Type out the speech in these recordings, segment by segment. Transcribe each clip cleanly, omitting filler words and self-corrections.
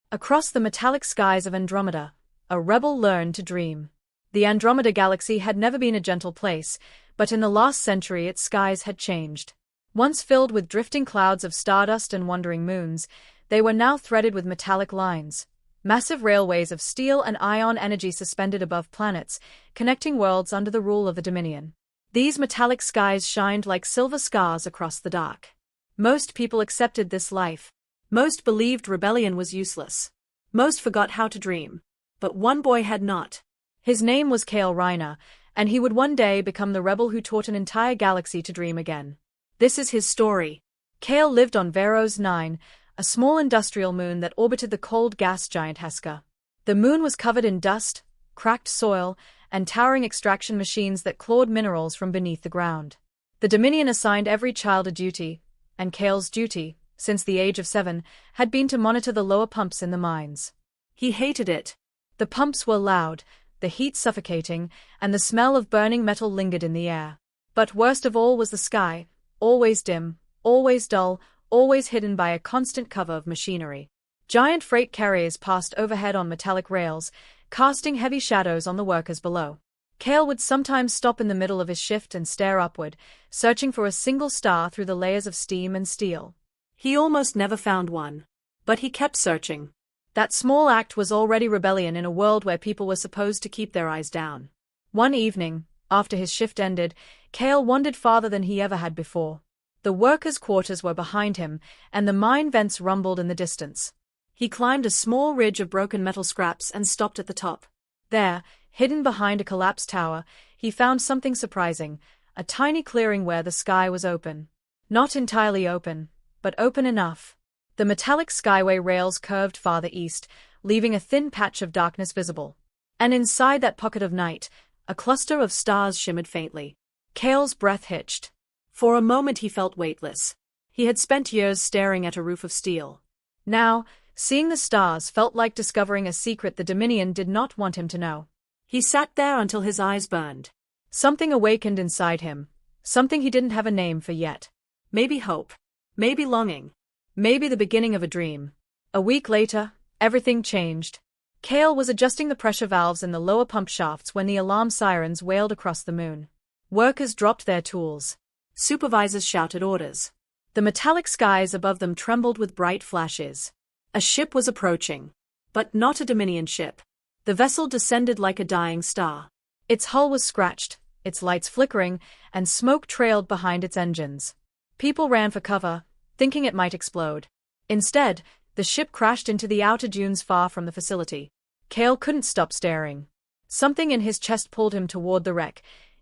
Across the metallic skies of Andromeda, a rebel learned to dream. The Andromeda Galaxy had never been a gentle place, but in the last century its skies had changed. Once filled with drifting clouds of stardust and wandering moons, they were now threaded with metallic lines. Massive railways of steel and ion energy suspended above planets, connecting worlds under the rule of the Dominion. These metallic skies shined like silver scars across the dark. Most people accepted this life. Most believed rebellion was useless. Most forgot how to dream. But one boy had not. His name was Kael Rinor, and he would one day become the rebel who taught an entire galaxy to dream again. This is his story. Kael lived on Veros 9, a small industrial moon that orbited the cold gas giant Heskor. The moon was covered in dust, cracked soil, and towering extraction machines that clawed minerals from beneath the ground. The Dominion assigned every child a duty, and Kael's duty, since the age of 7, had been to monitor the lower pumps in the mines. He hated it. The pumps were loud, the heat suffocating, and the smell of burning metal lingered in the air. But worst of all was the sky, always dim, always dull, always hidden by a constant cover of machinery. Giant freight carriers passed overhead on metallic rails, casting heavy shadows on the workers below. Kael would sometimes stop in the middle of his shift and stare upward, searching for a single star through the layers of steam and steel. He almost never found one. But he kept searching. That small act was already rebellion in a world where people were supposed to keep their eyes down. One evening, after his shift ended, Kael wandered farther than he ever had before. The workers' quarters were behind him, and the mine vents rumbled in the distance. He climbed a small ridge of broken metal scraps and stopped at the top. There, hidden behind a collapsed tower, he found something surprising, a tiny clearing where the sky was open. Not entirely open, but open enough. The metallic skyway rails curved farther east, leaving a thin patch of darkness visible. And inside that pocket of night, a cluster of stars shimmered faintly. Kael's breath hitched. For a moment he felt weightless. He had spent years staring at a roof of steel. Now, seeing the stars felt like discovering a secret the Dominion did not want him to know. He sat there until his eyes burned. Something awakened inside him, something he didn't have a name for yet. Maybe hope. Maybe longing. Maybe the beginning of a dream. A week later, everything changed. Kael was adjusting the pressure valves in the lower pump shafts when the alarm sirens wailed across the moon. Workers dropped their tools. Supervisors shouted orders. The metallic skies above them trembled with bright flashes. A ship was approaching. But not a Dominion ship. The vessel descended like a dying star. Its hull was scratched, its lights flickering, and smoke trailed behind its engines. People ran for cover, thinking it might explode. Instead, the ship crashed into the outer dunes far from the facility. Kael couldn't stop staring. Something in his chest pulled him toward the wreck,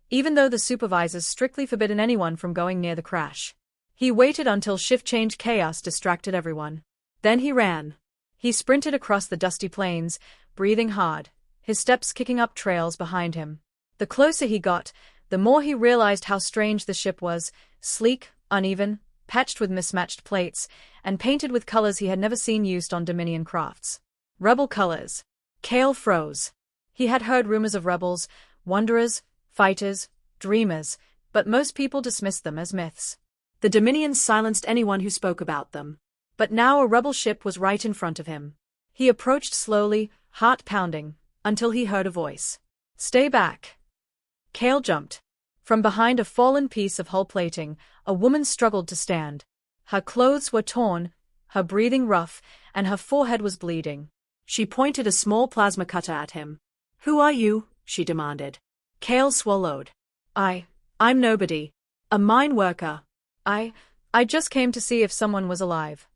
even though the supervisors strictly forbidden anyone from going near the crash. He waited until shift change chaos distracted everyone. Then he ran. He sprinted across the dusty plains, breathing hard, his steps kicking up trails behind him. The closer he got, the more he realized how strange the ship was, sleek, uneven, patched with mismatched plates, and painted with colors he had never seen used on Dominion crafts. Rebel colors. Kael froze. He had heard rumors of rebels, wanderers, fighters, dreamers, but most people dismissed them as myths. The Dominion silenced anyone who spoke about them. But now a rebel ship was right in front of him. He approached slowly, heart pounding, until he heard a voice. "Stay back." Kael jumped. From behind a fallen piece of hull plating, a woman struggled to stand. Her clothes were torn, her breathing rough, and her forehead was bleeding. She pointed a small plasma cutter at him. "Who are you?" she demanded. Kael swallowed. I'm nobody. A mine worker. I just came to see if someone was alive."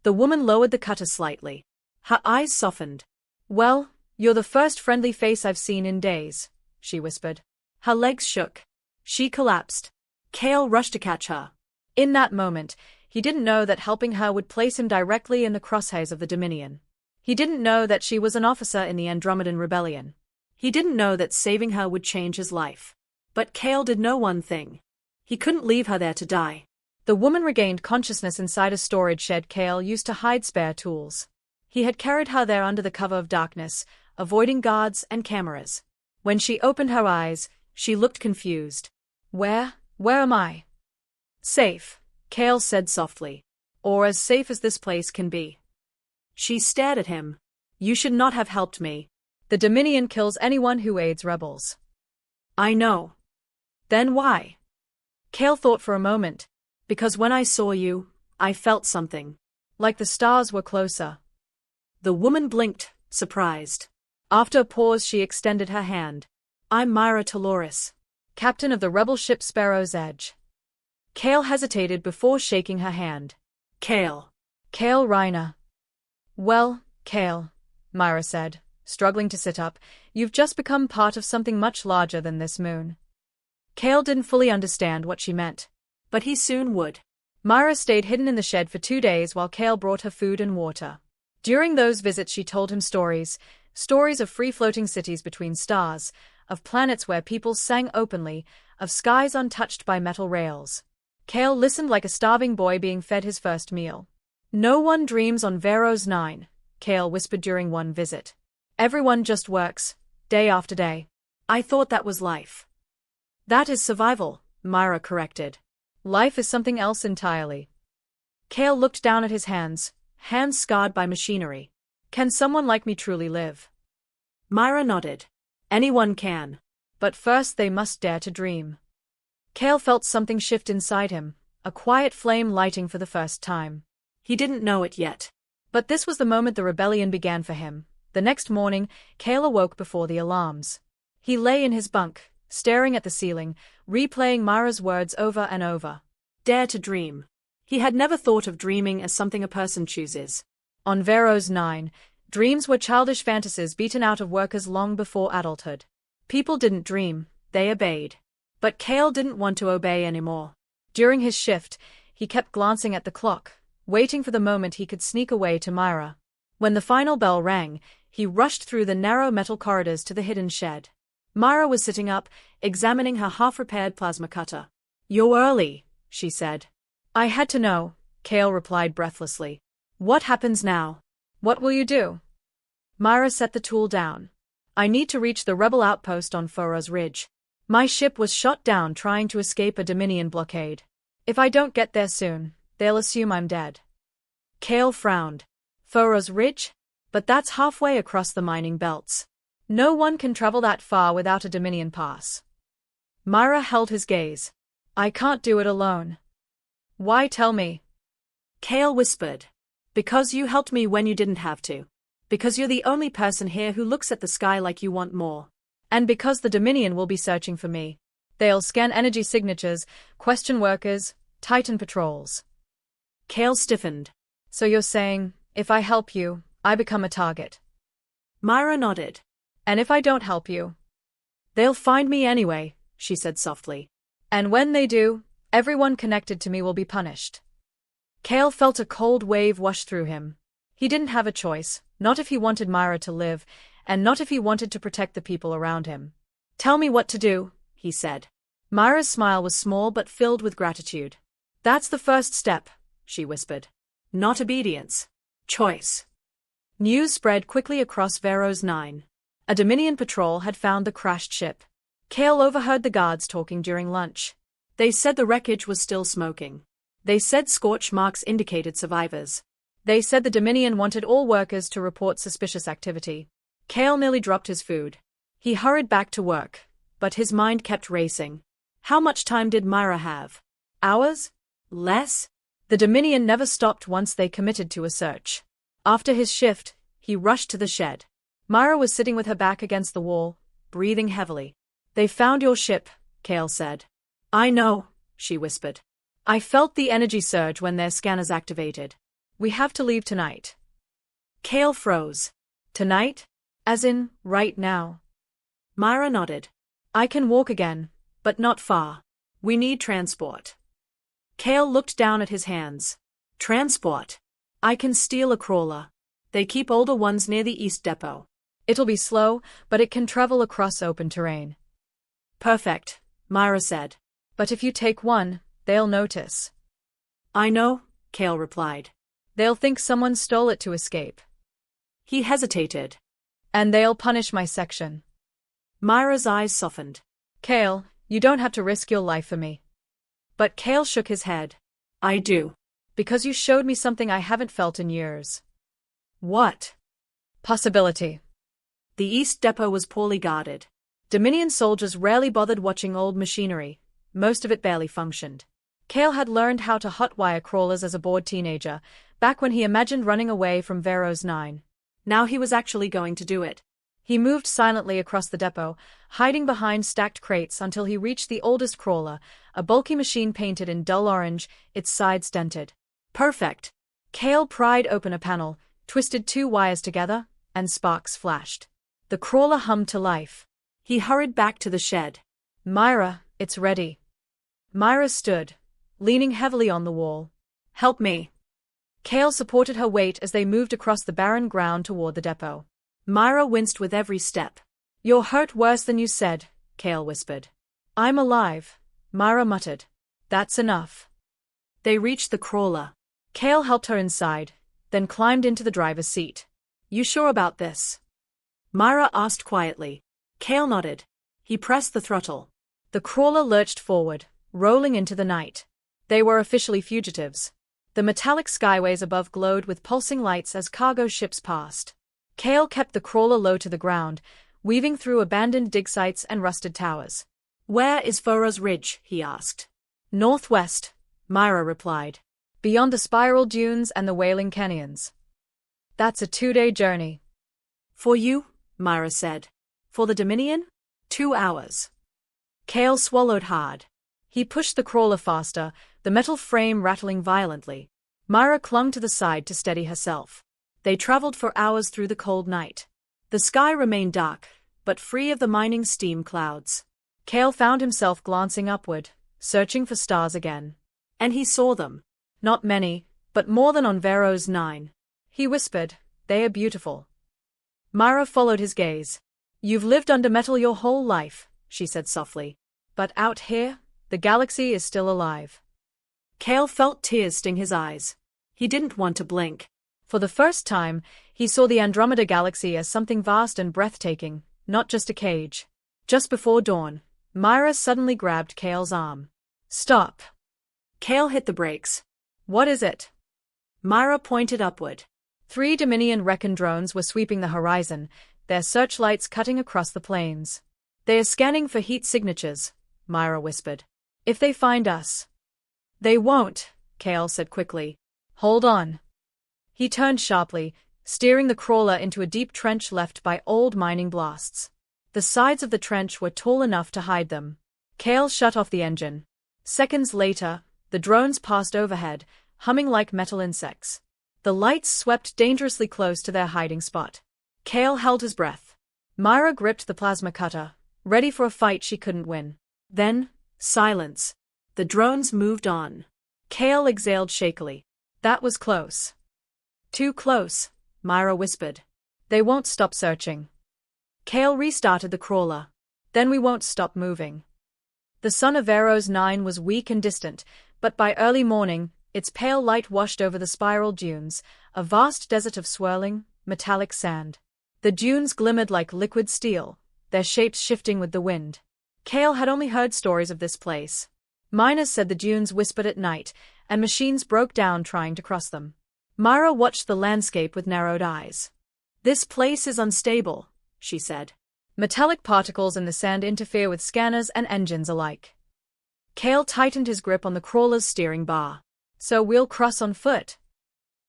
The woman lowered the cutter slightly. Her eyes softened. "Well, you're the first friendly face I've seen in days," she whispered. Her legs shook. She collapsed. Kael rushed to catch her. In that moment, he didn't know that helping her would place him directly in the crosshairs of the Dominion. He didn't know that she was an officer in the Andromedan Rebellion. He didn't know that saving her would change his life. But Kael did know one thing. He couldn't leave her there to die. The woman regained consciousness inside a storage shed Kael used to hide spare tools. He had carried her there under the cover of darkness, avoiding guards and cameras. When she opened her eyes, she looked confused. Where am I?" "Safe," Kael said softly. "Or as safe as this place can be." She stared at him. You should not have helped me. The Dominion kills anyone who aids rebels. I know. Then why? Kael thought for a moment. Because when I saw you, I felt something. Like the stars were closer. The woman blinked, surprised. After a pause she extended her hand. I'm Myra Taloris, captain of the rebel ship Sparrow's Edge. Kael hesitated before shaking her hand. Kael Rinor. Well, Kael, Myra said, struggling to sit up, you've just become part of something much larger than this moon. Kael didn't fully understand what she meant. But he soon would. Myra stayed hidden in the shed for 2 days while Kael brought her food and water. During those visits she told him stories of free-floating cities between stars, of planets where people sang openly, of skies untouched by metal rails. Kael listened like a starving boy being fed his first meal. No one dreams on Veros 9, Kael whispered during one visit. Everyone just works, day after day. I thought that was life. That is survival, Myra corrected. Life is something else entirely. Kael looked down at his hands scarred by machinery. Can someone like me truly live? Myra nodded. Anyone can. But first they must dare to dream. Kael felt something shift inside him, a quiet flame lighting for the first time. He didn't know it yet. But this was the moment the rebellion began for him. The next morning, Kael awoke before the alarms. He lay in his bunk, staring at the ceiling, replaying Myra's words over and over. Dare to dream. He had never thought of dreaming as something a person chooses. On Veros 9, dreams were childish fantasies beaten out of workers long before adulthood. People didn't dream, they obeyed. But Kael didn't want to obey anymore. During his shift, he kept glancing at the clock, waiting for the moment he could sneak away to Myra. When the final bell rang, he rushed through the narrow metal corridors to the hidden shed. Myra was sitting up, examining her half-repaired plasma cutter. You're early, she said. I had to know, Kael replied breathlessly. What happens now? What will you do? Myra set the tool down. I need to reach the rebel outpost on Fora's Ridge. My ship was shot down trying to escape a Dominion blockade. If I don't get there soon, they'll assume I'm dead. Kael frowned. Fora's Ridge? But that's halfway across the mining belts. No one can travel that far without a Dominion pass. Myra held his gaze. I can't do it alone. Why tell me? Kael whispered. Because you helped me when you didn't have to. Because you're the only person here who looks at the sky like you want more. And because the Dominion will be searching for me. They'll scan energy signatures, question workers, Titan patrols. Kael stiffened. So you're saying, if I help you, I become a target? Myra nodded. And if I don't help you? They'll find me anyway, she said softly. And when they do, everyone connected to me will be punished. Kael felt a cold wave wash through him. He didn't have a choice, not if he wanted Myra to live, and not if he wanted to protect the people around him. Tell me what to do, he said. Myra's smile was small but filled with gratitude. That's the first step, she whispered. Not obedience. Choice. News spread quickly across Veros 9. A Dominion patrol had found the crashed ship. Kael overheard the guards talking during lunch. They said the wreckage was still smoking. They said scorch marks indicated survivors. They said the Dominion wanted all workers to report suspicious activity. Kael nearly dropped his food. He hurried back to work, but his mind kept racing. How much time did Myra have? Hours? Less? The Dominion never stopped once they committed to a search. After his shift, he rushed to the shed. Myra was sitting with her back against the wall, breathing heavily. They found your ship, Kael said. I know, she whispered. I felt the energy surge when their scanners activated. We have to leave tonight. Kael froze. Tonight? As in, right now? Myra nodded. I can walk again, but not far. We need transport. Kael looked down at his hands. Transport? I can steal a crawler. They keep older ones near the East Depot. It'll be slow, but it can travel across open terrain. Perfect, Myra said. But if you take one, they'll notice. I know, Kael replied. They'll think someone stole it to escape. He hesitated. And they'll punish my section. Myra's eyes softened. Kael, you don't have to risk your life for me. But Kael shook his head. I do. Because you showed me something I haven't felt in years. What? Possibility. The East Depot was poorly guarded. Dominion soldiers rarely bothered watching old machinery. Most of it barely functioned. Kael had learned how to hotwire crawlers as a bored teenager, back when he imagined running away from Veros 9. Now he was actually going to do it. He moved silently across the depot, hiding behind stacked crates until he reached the oldest crawler, a bulky machine painted in dull orange, its sides dented. Perfect. Kael pried open a panel, twisted 2 wires together, and sparks flashed. The crawler hummed to life. He hurried back to the shed. Myra, it's ready. Myra stood, leaning heavily on the wall. Help me. Kael supported her weight as they moved across the barren ground toward the depot. Myra winced with every step. You're hurt worse than you said, Kael whispered. I'm alive, Myra muttered. That's enough. They reached the crawler. Kael helped her inside, then climbed into the driver's seat. You sure about this? Myra asked quietly. Kael nodded. He pressed the throttle. The crawler lurched forward, rolling into the night. They were officially fugitives. The metallic skyways above glowed with pulsing lights as cargo ships passed. Kael kept the crawler low to the ground, weaving through abandoned dig sites and rusted towers. Where is Veros Ridge? He asked. Northwest, Myra replied. Beyond the spiral dunes and the wailing canyons. That's a 2-day journey. For you, Myra said. For the Dominion? 2 hours. Kael swallowed hard. He pushed the crawler faster, the metal frame rattling violently. Myra clung to the side to steady herself. They traveled for hours through the cold night. The sky remained dark, but free of the mining steam clouds. Kael found himself glancing upward, searching for stars again. And he saw them. Not many, but more than on Veros 9. He whispered, they are beautiful. Myra followed his gaze. You've lived under metal your whole life, she said softly. But out here, the galaxy is still alive. Kael felt tears sting his eyes. He didn't want to blink. For the first time, he saw the Andromeda Galaxy as something vast and breathtaking, not just a cage. Just before dawn, Myra suddenly grabbed Kael's arm. Stop. Kael hit the brakes. What is it? Myra pointed upward. 3 Dominion recon drones were sweeping the horizon, their searchlights cutting across the plains. They are scanning for heat signatures, Myra whispered. If they find us. They won't, Kael said quickly. Hold on. He turned sharply, steering the crawler into a deep trench left by old mining blasts. The sides of the trench were tall enough to hide them. Kael shut off the engine. Seconds later, the drones passed overhead, humming like metal insects. The lights swept dangerously close to their hiding spot. Kael held his breath. Myra gripped the plasma cutter, ready for a fight she couldn't win. Then, silence. The drones moved on. Kael exhaled shakily. That was close. Too close, Myra whispered. They won't stop searching. Kael restarted the crawler. Then we won't stop moving. The sun of Veros 9 was weak and distant, but by early morning, its pale light washed over the spiral dunes, a vast desert of swirling, metallic sand. The dunes glimmered like liquid steel, their shapes shifting with the wind. Kael had only heard stories of this place. Miners said the dunes whispered at night, and machines broke down trying to cross them. Myra watched the landscape with narrowed eyes. This place is unstable, she said. Metallic particles in the sand interfere with scanners and engines alike. Kael tightened his grip on the crawler's steering bar. So we'll cross on foot?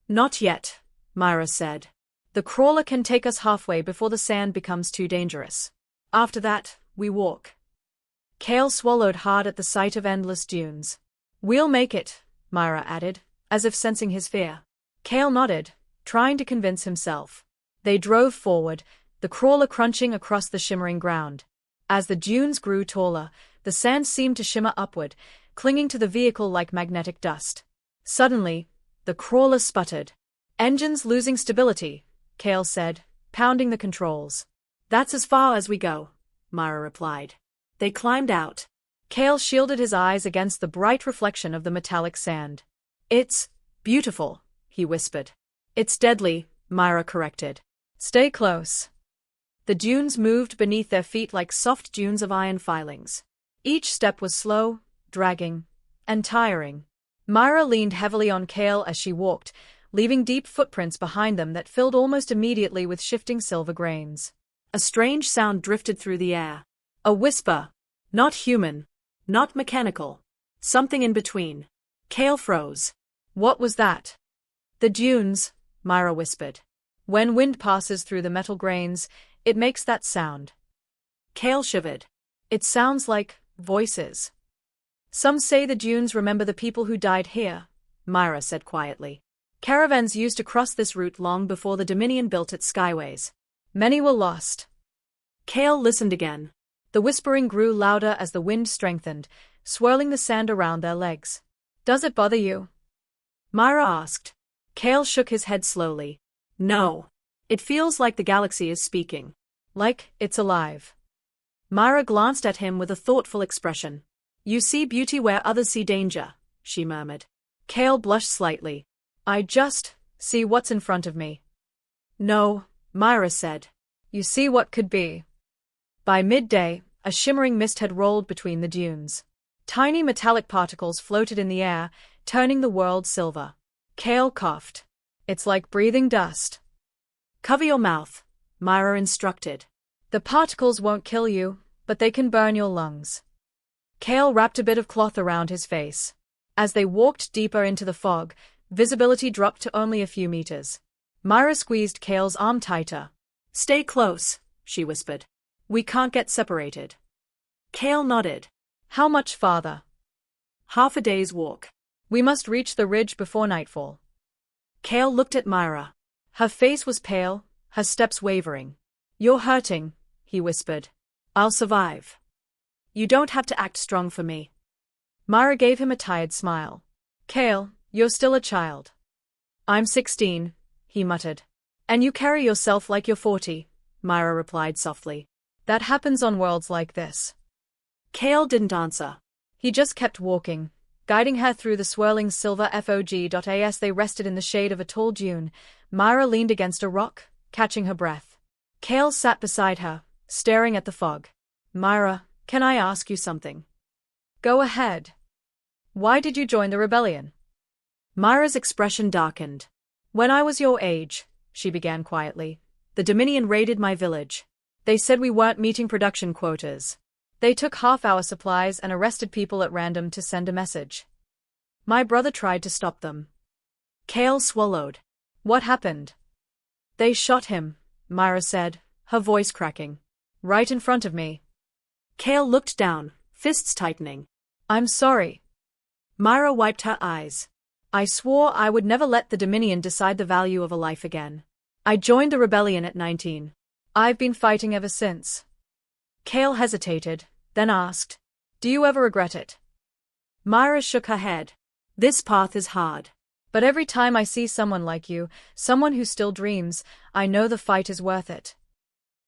Not yet, Myra said. The crawler can take us halfway before the sand becomes too dangerous. After that, we walk. Kael swallowed hard at the sight of endless dunes. We'll make it, Myra added, as if sensing his fear. Kael nodded, trying to convince himself. They drove forward, the crawler crunching across the shimmering ground. As the dunes grew taller, the sand seemed to shimmer upward, clinging to the vehicle like magnetic dust. Suddenly, the crawler sputtered. Engines losing stability, Kael said, pounding the controls. That's as far as we go, Myra replied. They climbed out. Kael shielded his eyes against the bright reflection of the metallic sand. It's beautiful, he whispered. It's deadly, Myra corrected. Stay close. The dunes moved beneath their feet like soft dunes of iron filings. Each step was slow, dragging, and tiring. Myra leaned heavily on Kael as she walked, leaving deep footprints behind them that filled almost immediately with shifting silver grains. A strange sound drifted through the air. A whisper. Not human. Not mechanical. Something in between. Kael froze. What was that? The dunes, Myra whispered. When wind passes through the metal grains, it makes that sound. Kael shivered. It sounds like voices. Some say the dunes remember the people who died here, Myra said quietly. Caravans used to cross this route long before the Dominion built its skyways. Many were lost. Kael listened again. The whispering grew louder as the wind strengthened, swirling the sand around their legs. Does it bother you? Myra asked. Kael shook his head slowly. No. It feels like the galaxy is speaking. Like it's alive. Myra glanced at him with a thoughtful expression. You see beauty where others see danger, she murmured. Kael blushed slightly. I just see what's in front of me. No, Myra said. You see what could be. By midday, a shimmering mist had rolled between the dunes. Tiny metallic particles floated in the air, turning the world silver. Kael coughed. It's like breathing dust. Cover your mouth, Myra instructed. The particles won't kill you, but they can burn your lungs. Kael wrapped a bit of cloth around his face. As they walked deeper into the fog, visibility dropped to only a few meters. Myra squeezed Kael's arm tighter. Stay close, she whispered. We can't get separated. Kael nodded. How much farther? Half a day's walk. We must reach the ridge before nightfall. Kael looked at Myra. Her face was pale, her steps wavering. You're hurting, he whispered. I'll survive. You don't have to act strong for me. Myra gave him a tired smile. Kael, you're still a child. I'm 16, he muttered. And you carry yourself like you're 40, Myra replied softly. That happens on worlds like this. Kael didn't answer. He just kept walking, guiding her through the swirling silver fog. As they rested in the shade of a tall dune, Myra leaned against a rock, catching her breath. Kael sat beside her, staring at the fog. Myra, can I ask you something? Go ahead. Why did you join the rebellion? Myra's expression darkened. When I was your age, she began quietly, the Dominion raided my village. They said we weren't meeting production quotas. They took half-hour supplies and arrested people at random to send a message. My brother tried to stop them. Kael swallowed. What happened? They shot him, Myra said, her voice cracking. Right in front of me. Kael looked down, fists tightening. I'm sorry. Myra wiped her eyes. I swore I would never let the Dominion decide the value of a life again. I joined the rebellion at 19. I've been fighting ever since. Kael hesitated, then asked, do you ever regret it? Myra shook her head. This path is hard. But every time I see someone like you, someone who still dreams, I know the fight is worth it.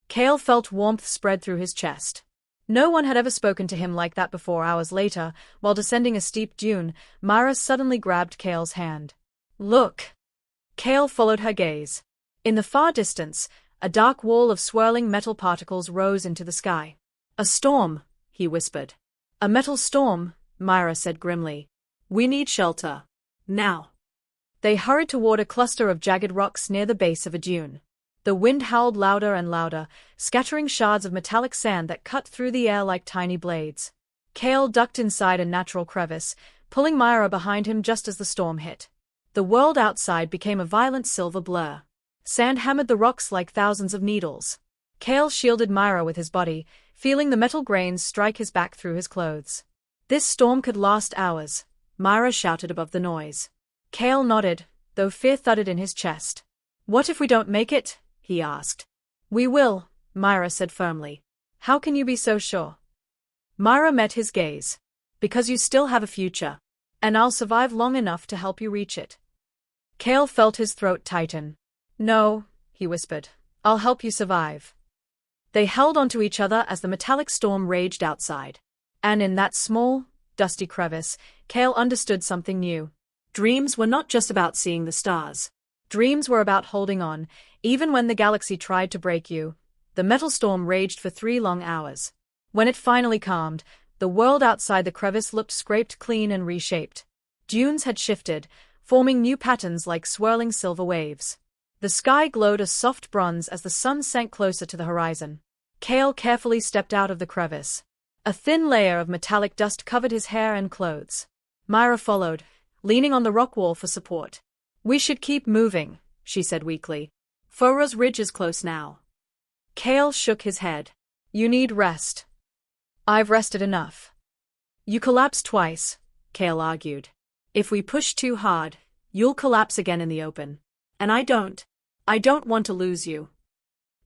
Kael felt warmth spread through his chest. No one had ever spoken to him like that before. Hours later, while descending a steep dune, Myra suddenly grabbed Kael's hand. Look! Kael followed her gaze. In the far distance, a dark wall of swirling metal particles rose into the sky. A storm, he whispered. A metal storm, Myra said grimly. We need shelter. Now. They hurried toward a cluster of jagged rocks near the base of a dune. The wind howled louder and louder, scattering shards of metallic sand that cut through the air like tiny blades. Kael ducked inside a natural crevice, pulling Myra behind him just as the storm hit. The world outside became a violent silver blur. Sand hammered the rocks like thousands of needles. Kael shielded Myra with his body, feeling the metal grains strike his back through his clothes. This storm could last hours, Myra shouted above the noise. Kael nodded, though fear thudded in his chest. What if we don't make it? He asked. We will, Myra said firmly. How can you be so sure? Myra met his gaze. Because you still have a future. And I'll survive long enough to help you reach it. Kael felt his throat tighten. No, he whispered. I'll help you survive. They held onto each other as the metallic storm raged outside. And in that small, dusty crevice, Kael understood something new. Dreams were not just about seeing the stars. Dreams were about holding on, even when the galaxy tried to break you. The metal storm raged for 3 long hours. When it finally calmed, the world outside the crevice looked scraped clean and reshaped. Dunes had shifted, forming new patterns like swirling silver waves. The sky glowed a soft bronze as the sun sank closer to the horizon. Kael carefully stepped out of the crevice. A thin layer of metallic dust covered his hair and clothes. Myra followed, leaning on the rock wall for support. "We should keep moving," she said weakly. "Fora's Ridge is close now." Kael shook his head. "You need rest." "I've rested enough." "You collapsed twice," Kael argued. "If we push too hard, you'll collapse again in the open. And I don't want to lose you."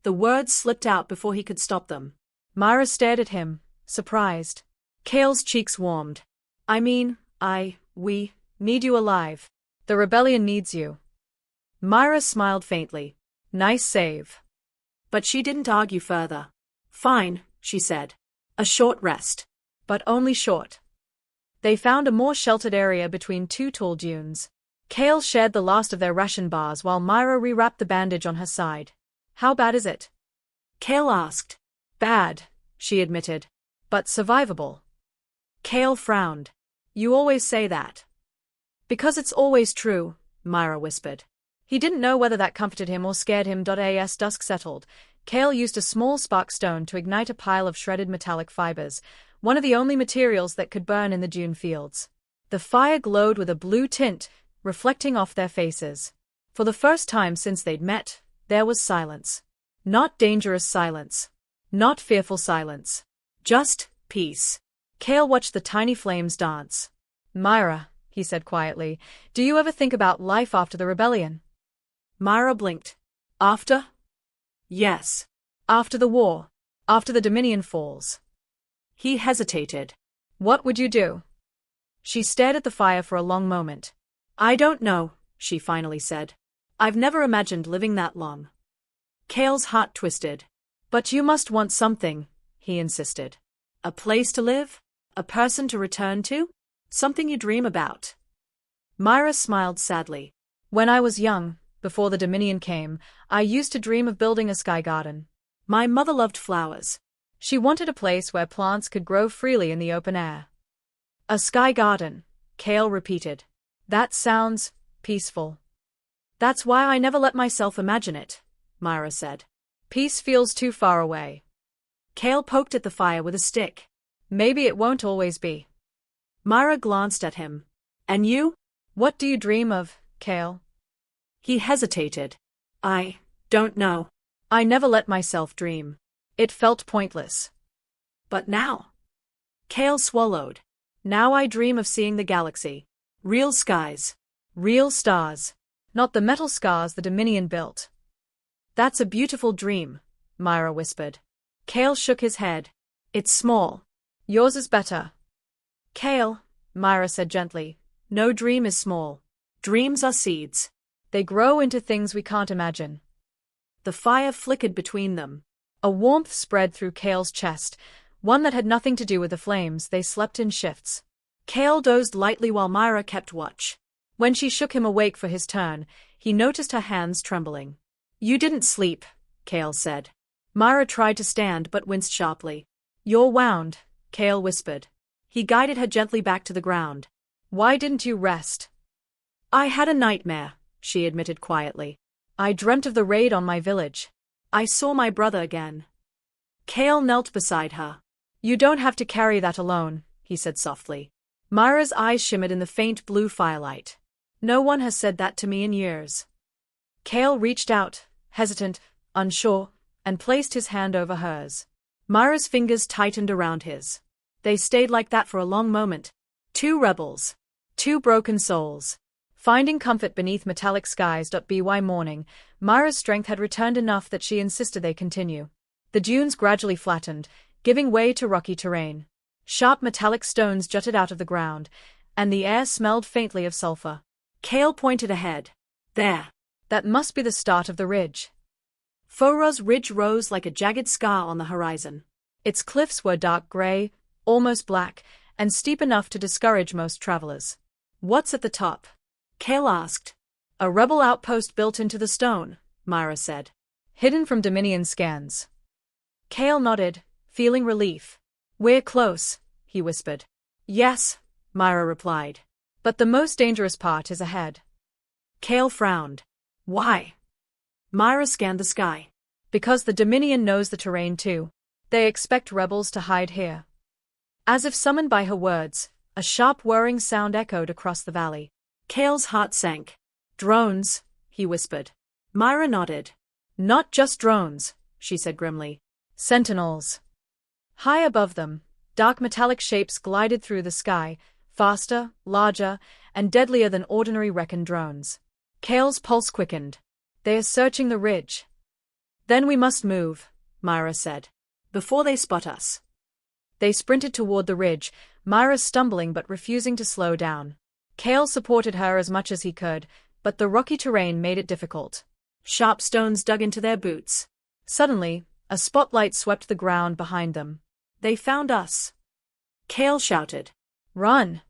The words slipped out before he could stop them. Myra stared at him, surprised. Kael's cheeks warmed. We need you alive. The rebellion needs you." Myra smiled faintly. "Nice save." But she didn't argue further. "Fine," she said. "A short rest." But only short. They found a more sheltered area between two tall dunes. Kael shared the last of their ration bars while Myra rewrapped the bandage on her side. "How bad is it?" Kael asked. "Bad," she admitted. "But survivable." Kael frowned. "You always say that." "Because it's always true," Myra whispered. He didn't know whether that comforted him or scared him. As dusk settled, Kael used a small spark stone to ignite a pile of shredded metallic fibers, one of the only materials that could burn in the dune fields. The fire glowed with a blue tint, reflecting off their faces. For the first time since they'd met, there was silence. Not dangerous silence. Not fearful silence. Just peace. Kael watched the tiny flames dance. "Myra," he said quietly, "do you ever think about life after the rebellion?" Myra blinked. "After?" "Yes. After the war. After the Dominion falls." He hesitated. "What would you do?" She stared at the fire for a long moment. "I don't know," she finally said. "I've never imagined living that long." Kael's heart twisted. "But you must want something," he insisted. "A place to live? A person to return to? Something you dream about?" Myra smiled sadly. "When I was young, before the Dominion came, I used to dream of building a sky garden. My mother loved flowers. She wanted a place where plants could grow freely in the open air." "A sky garden," Kael repeated. "That sounds peaceful." "That's why I never let myself imagine it," Myra said. "Peace feels too far away." Kael poked at the fire with a stick. "Maybe it won't always be." Myra glanced at him. "And you? What do you dream of, Kael?" He hesitated. "I don't know. I never let myself dream. It felt pointless. But now?" Kael swallowed. "Now I dream of seeing the galaxy. Real skies. Real stars. Not the metal scars the Dominion built." "That's a beautiful dream," Myra whispered. Kael shook his head. "It's small. Yours is better." "Kael," Myra said gently, "no dream is small. Dreams are seeds. They grow into things we can't imagine." The fire flickered between them. A warmth spread through Kael's chest, one that had nothing to do with the flames. They slept in shifts. Kael dozed lightly while Myra kept watch. When she shook him awake for his turn, he noticed her hands trembling. "You didn't sleep," Kael said. Myra tried to stand but winced sharply. "You're wound," Kael whispered. He guided her gently back to the ground. "Why didn't you rest?" "I had a nightmare," she admitted quietly. "I dreamt of the raid on my village. I saw my brother again." Kael knelt beside her. "You don't have to carry that alone," he said softly. Myra's eyes shimmered in the faint blue firelight. "No one has said that to me in years." Kael reached out, hesitant, unsure, and placed his hand over hers. Myra's fingers tightened around his. They stayed like that for a long moment. Two rebels. Two broken souls. Finding comfort beneath metallic skies. By morning, Myra's strength had returned enough that she insisted they continue. The dunes gradually flattened, giving way to rocky terrain. Sharp metallic stones jutted out of the ground, and the air smelled faintly of sulfur. Kael pointed ahead. "There. That must be the start of the ridge." Fora's Ridge rose like a jagged scar on the horizon. Its cliffs were dark gray, almost black, and steep enough to discourage most travelers. "What's at the top?" Kael asked. "A rebel outpost built into the stone," Myra said. "Hidden from Dominion scans." Kael nodded, feeling relief. "We're close," he whispered. "Yes," Myra replied. "But the most dangerous part is ahead." Kael frowned. Why? Myra scanned the sky. Because the Dominion knows the terrain too. They expect rebels to hide here. As if summoned by her words, a sharp whirring sound echoed across the valley. Kael's heart sank. Drones, he whispered. Myra nodded. Not just drones, she said grimly. Sentinels. High above them, dark metallic shapes glided through the sky, faster, larger, and deadlier than ordinary recon drones. Kael's pulse quickened. They are searching the ridge. Then we must move, Myra said. Before they spot us. They sprinted toward the ridge, Myra stumbling but refusing to slow down. Kael supported her as much as he could, but the rocky terrain made it difficult. Sharp stones dug into their boots. Suddenly, a spotlight swept the ground behind them. They found us. Kael shouted. Run!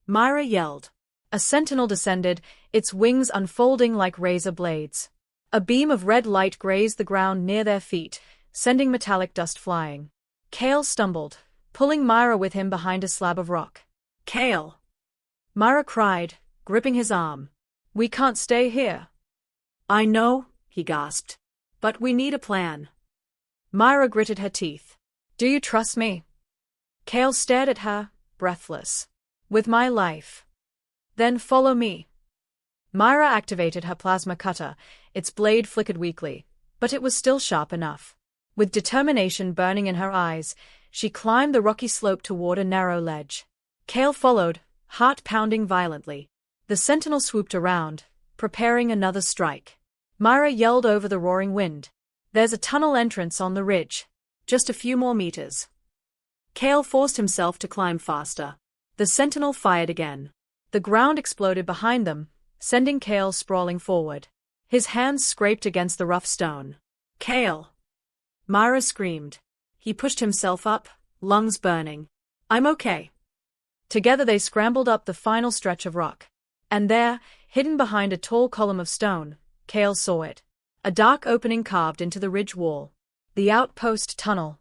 Myra yelled. A sentinel descended, its wings unfolding like razor blades. A beam of red light grazed the ground near their feet, sending metallic dust flying. Kael stumbled, pulling Myra with him behind a slab of rock. Kael! Myra cried, gripping his arm. We can't stay here. I know, he gasped. But we need a plan. Myra gritted her teeth. Do you trust me? Kael stared at her, breathless. With my life. Then follow me. Myra activated her plasma cutter, its blade flickered weakly, but it was still sharp enough. With determination burning in her eyes, she climbed the rocky slope toward a narrow ledge. Kael followed, heart pounding violently. The sentinel swooped around, preparing another strike. Myra yelled over the roaring wind. There's a tunnel entrance on the ridge. Just a few more meters. Kael forced himself to climb faster. The sentinel fired again. The ground exploded behind them, sending Kael sprawling forward. His hands scraped against the rough stone. Kael! Myra screamed. He pushed himself up, lungs burning. I'm okay. Together they scrambled up the final stretch of rock. And there, hidden behind a tall column of stone, Kael saw it. A dark opening carved into the ridge wall. The outpost tunnel.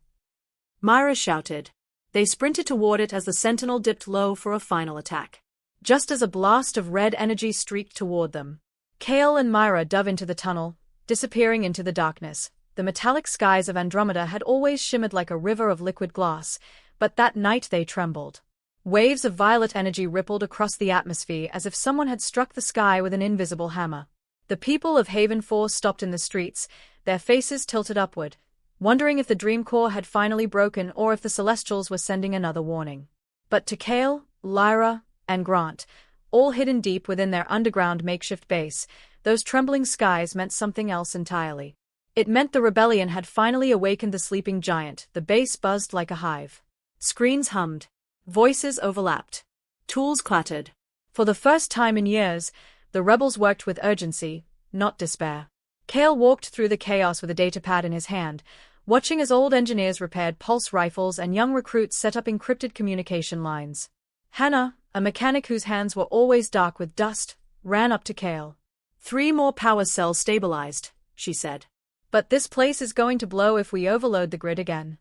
Myra shouted. They sprinted toward it as the sentinel dipped low for a final attack. Just as a blast of red energy streaked toward them, Kael and Myra dove into the tunnel, disappearing into the darkness. The metallic skies of Andromeda had always shimmered like a river of liquid glass, but that night they trembled. Waves of violet energy rippled across the atmosphere as if someone had struck the sky with an invisible hammer. The people of Haven 4 stopped in the streets, their faces tilted upward, wondering if the Dream Core had finally broken or if the Celestials were sending another warning. But to Kael, Lyra, and Grant, all hidden deep within their underground makeshift base, those trembling skies meant something else entirely. It meant the rebellion had finally awakened the sleeping giant. The base buzzed like a hive. Screens hummed. Voices overlapped. Tools clattered. For the first time in years, the rebels worked with urgency, not despair. Kael walked through the chaos with a datapad in his hand, watching as old engineers repaired pulse rifles and young recruits set up encrypted communication lines. Hannah, a mechanic whose hands were always dark with dust, ran up to Kael. 3 more power cells stabilized, she said. But this place is going to blow if we overload the grid again.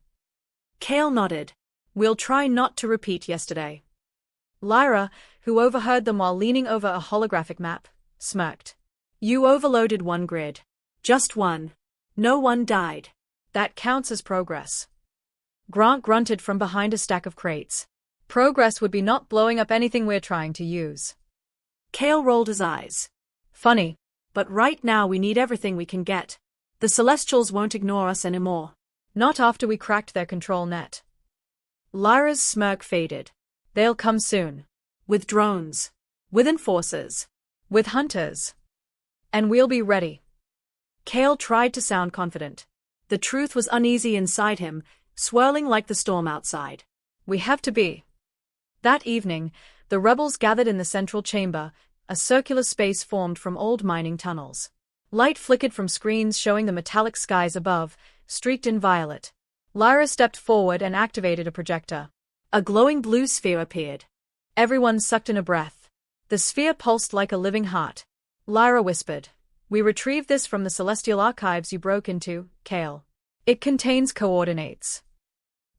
Kael nodded. We'll try not to repeat yesterday. Lyra, who overheard them while leaning over a holographic map, smirked. You overloaded one grid. Just one. No one died. That counts as progress. Grant grunted from behind a stack of crates. Progress would be not blowing up anything we're trying to use. Kael rolled his eyes. Funny. But right now we need everything we can get. The Celestials won't ignore us anymore. Not after we cracked their control net. Lyra's smirk faded. They'll come soon. With drones. With enforcers. With hunters. And we'll be ready. Kael tried to sound confident. The truth was uneasy inside him, swirling like the storm outside. We have to be. That evening, the rebels gathered in the central chamber, a circular space formed from old mining tunnels. Light flickered from screens showing the metallic skies above, streaked in violet. Lyra stepped forward and activated a projector. A glowing blue sphere appeared. Everyone sucked in a breath. The sphere pulsed like a living heart. Lyra whispered. We retrieved this from the celestial archives you broke into, Kael. It contains coordinates.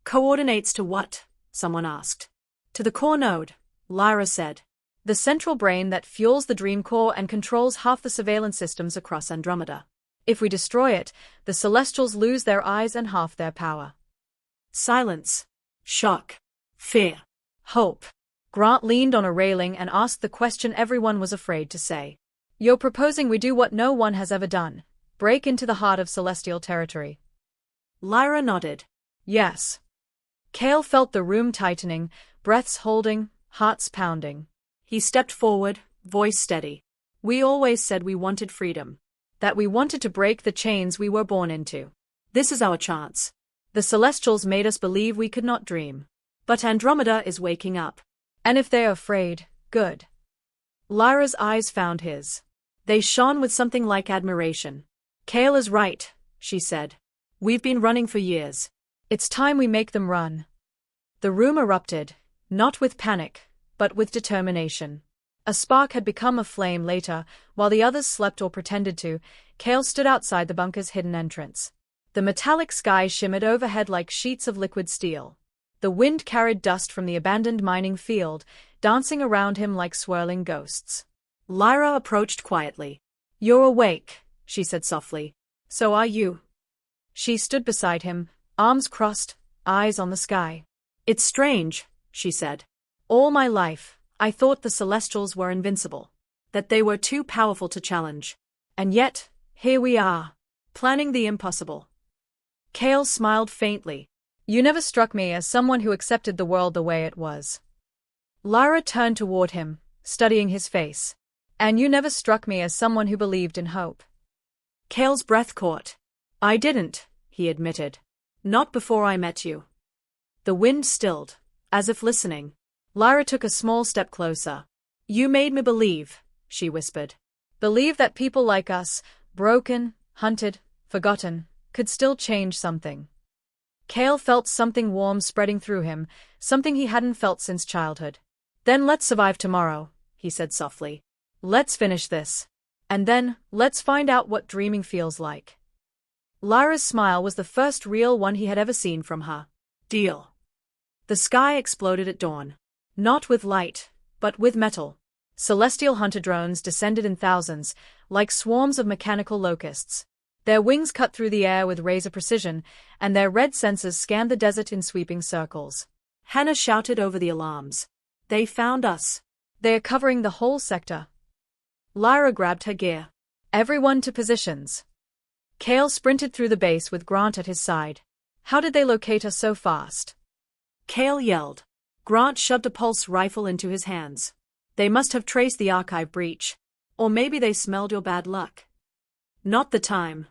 Coordinates to what? Someone asked. To the core node, Lyra said. the central brain that fuels the dream core and controls half the surveillance systems across Andromeda. If we destroy it, the Celestials lose their eyes and half their power. Silence. Shock. Fear. Hope. Grant leaned on a railing and asked the question everyone was afraid to say. You're proposing we do what no one has ever done, break into the heart of celestial territory. Lyra nodded. Yes. Kael felt the room tightening, breaths holding, hearts pounding. He stepped forward, voice steady. We always said we wanted freedom. That we wanted to break the chains we were born into. This is our chance. The Celestials made us believe we could not dream. But Andromeda is waking up. And if they're afraid, good. Lyra's eyes found his. They shone with something like admiration. Kael is right, she said. We've been running for years. It's time we make them run. The room erupted, not with panic, but with determination. A spark had become a flame later, while the others slept or pretended to. Kael stood outside the bunker's hidden entrance. The metallic sky shimmered overhead like sheets of liquid steel. The wind carried dust from the abandoned mining field, dancing around him like swirling ghosts. Lyra approached quietly. You're awake, she said softly. So are you. She stood beside him, arms crossed, eyes on the sky. It's strange, she said. All my life, I thought the Celestials were invincible. That they were too powerful to challenge. And yet, here we are, planning the impossible. Kael smiled faintly. You never struck me as someone who accepted the world the way it was. Lyra turned toward him, studying his face. And you never struck me as someone who believed in hope. Kael's breath caught. I didn't, he admitted. Not before I met you. The wind stilled, as if listening. Lyra took a small step closer. You made me believe, she whispered. Believe that people like us, broken, hunted, forgotten, could still change something. Kael felt something warm spreading through him, something he hadn't felt since childhood. Then let's survive tomorrow, he said softly. Let's finish this. And then, let's find out what dreaming feels like. Lyra's smile was the first real one he had ever seen from her. Deal. The sky exploded at dawn. Not with light, but with metal. Celestial hunter drones descended in thousands, like swarms of mechanical locusts. Their wings cut through the air with razor precision, and their red sensors scanned the desert in sweeping circles. Hannah shouted over the alarms. They found us. They're covering the whole sector. Lyra grabbed her gear. Everyone to positions. Kael sprinted through the base with Grant at his side. How did they locate us so fast? Kael yelled. Grant shoved a pulse rifle into his hands. They must have traced the archive breach. Or maybe they smelled your bad luck. Not the time.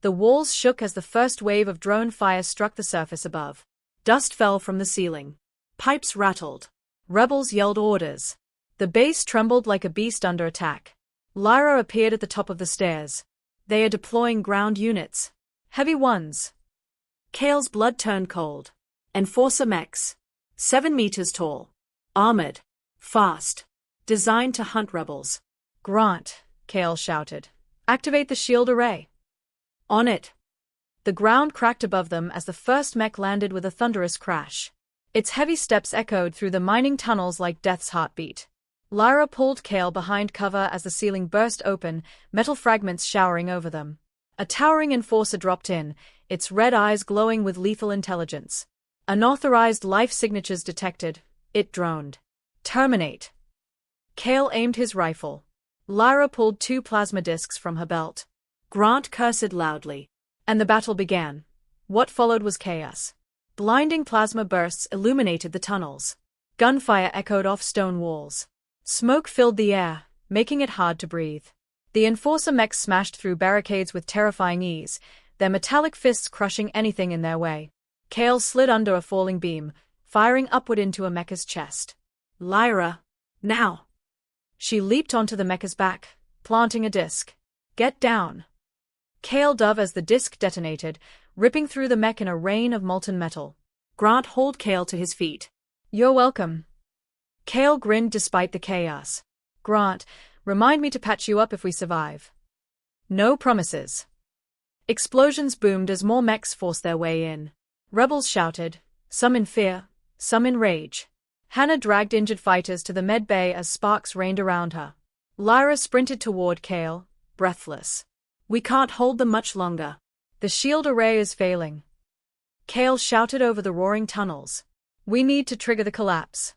The walls shook as the first wave of drone fire struck the surface above. Dust fell from the ceiling. Pipes rattled. Rebels yelled orders. The base trembled like a beast under attack. Lyra appeared at the top of the stairs. They are deploying ground units. Heavy ones. Kael's blood turned cold. Enforcer mechs. 7 meters tall. Armored. Fast. Designed to hunt rebels. Grant, Kael shouted. Activate the shield array. On it. The ground cracked above them as the first mech landed with a thunderous crash. Its heavy steps echoed through the mining tunnels like death's heartbeat. Lyra pulled Kael behind cover as the ceiling burst open, metal fragments showering over them. A towering enforcer dropped in, its red eyes glowing with lethal intelligence. Unauthorized life signatures detected. It droned. Terminate. Kael aimed his rifle. Lyra pulled 2 plasma discs from her belt. Grant cursed loudly. And the battle began. What followed was chaos. Blinding plasma bursts illuminated the tunnels. Gunfire echoed off stone walls. Smoke filled the air, making it hard to breathe. The enforcer mechs smashed through barricades with terrifying ease, their metallic fists crushing anything in their way. Kael slid under a falling beam, firing upward into a mecha's chest. Lyra, now! She leaped onto the mecha's back, planting a disc. Get down! Kael dove as the disc detonated, ripping through the mech in a rain of molten metal. Grant hauled Kael to his feet. You're welcome. Kael grinned despite the chaos. Grant, remind me to patch you up if we survive. No promises. Explosions boomed as more mechs forced their way in. Rebels shouted, some in fear, some in rage. Hannah dragged injured fighters to the med bay as sparks rained around her. Lyra sprinted toward Kael, breathless. We can't hold them much longer. The shield array is failing. Kael shouted over the roaring tunnels. We need to trigger the collapse.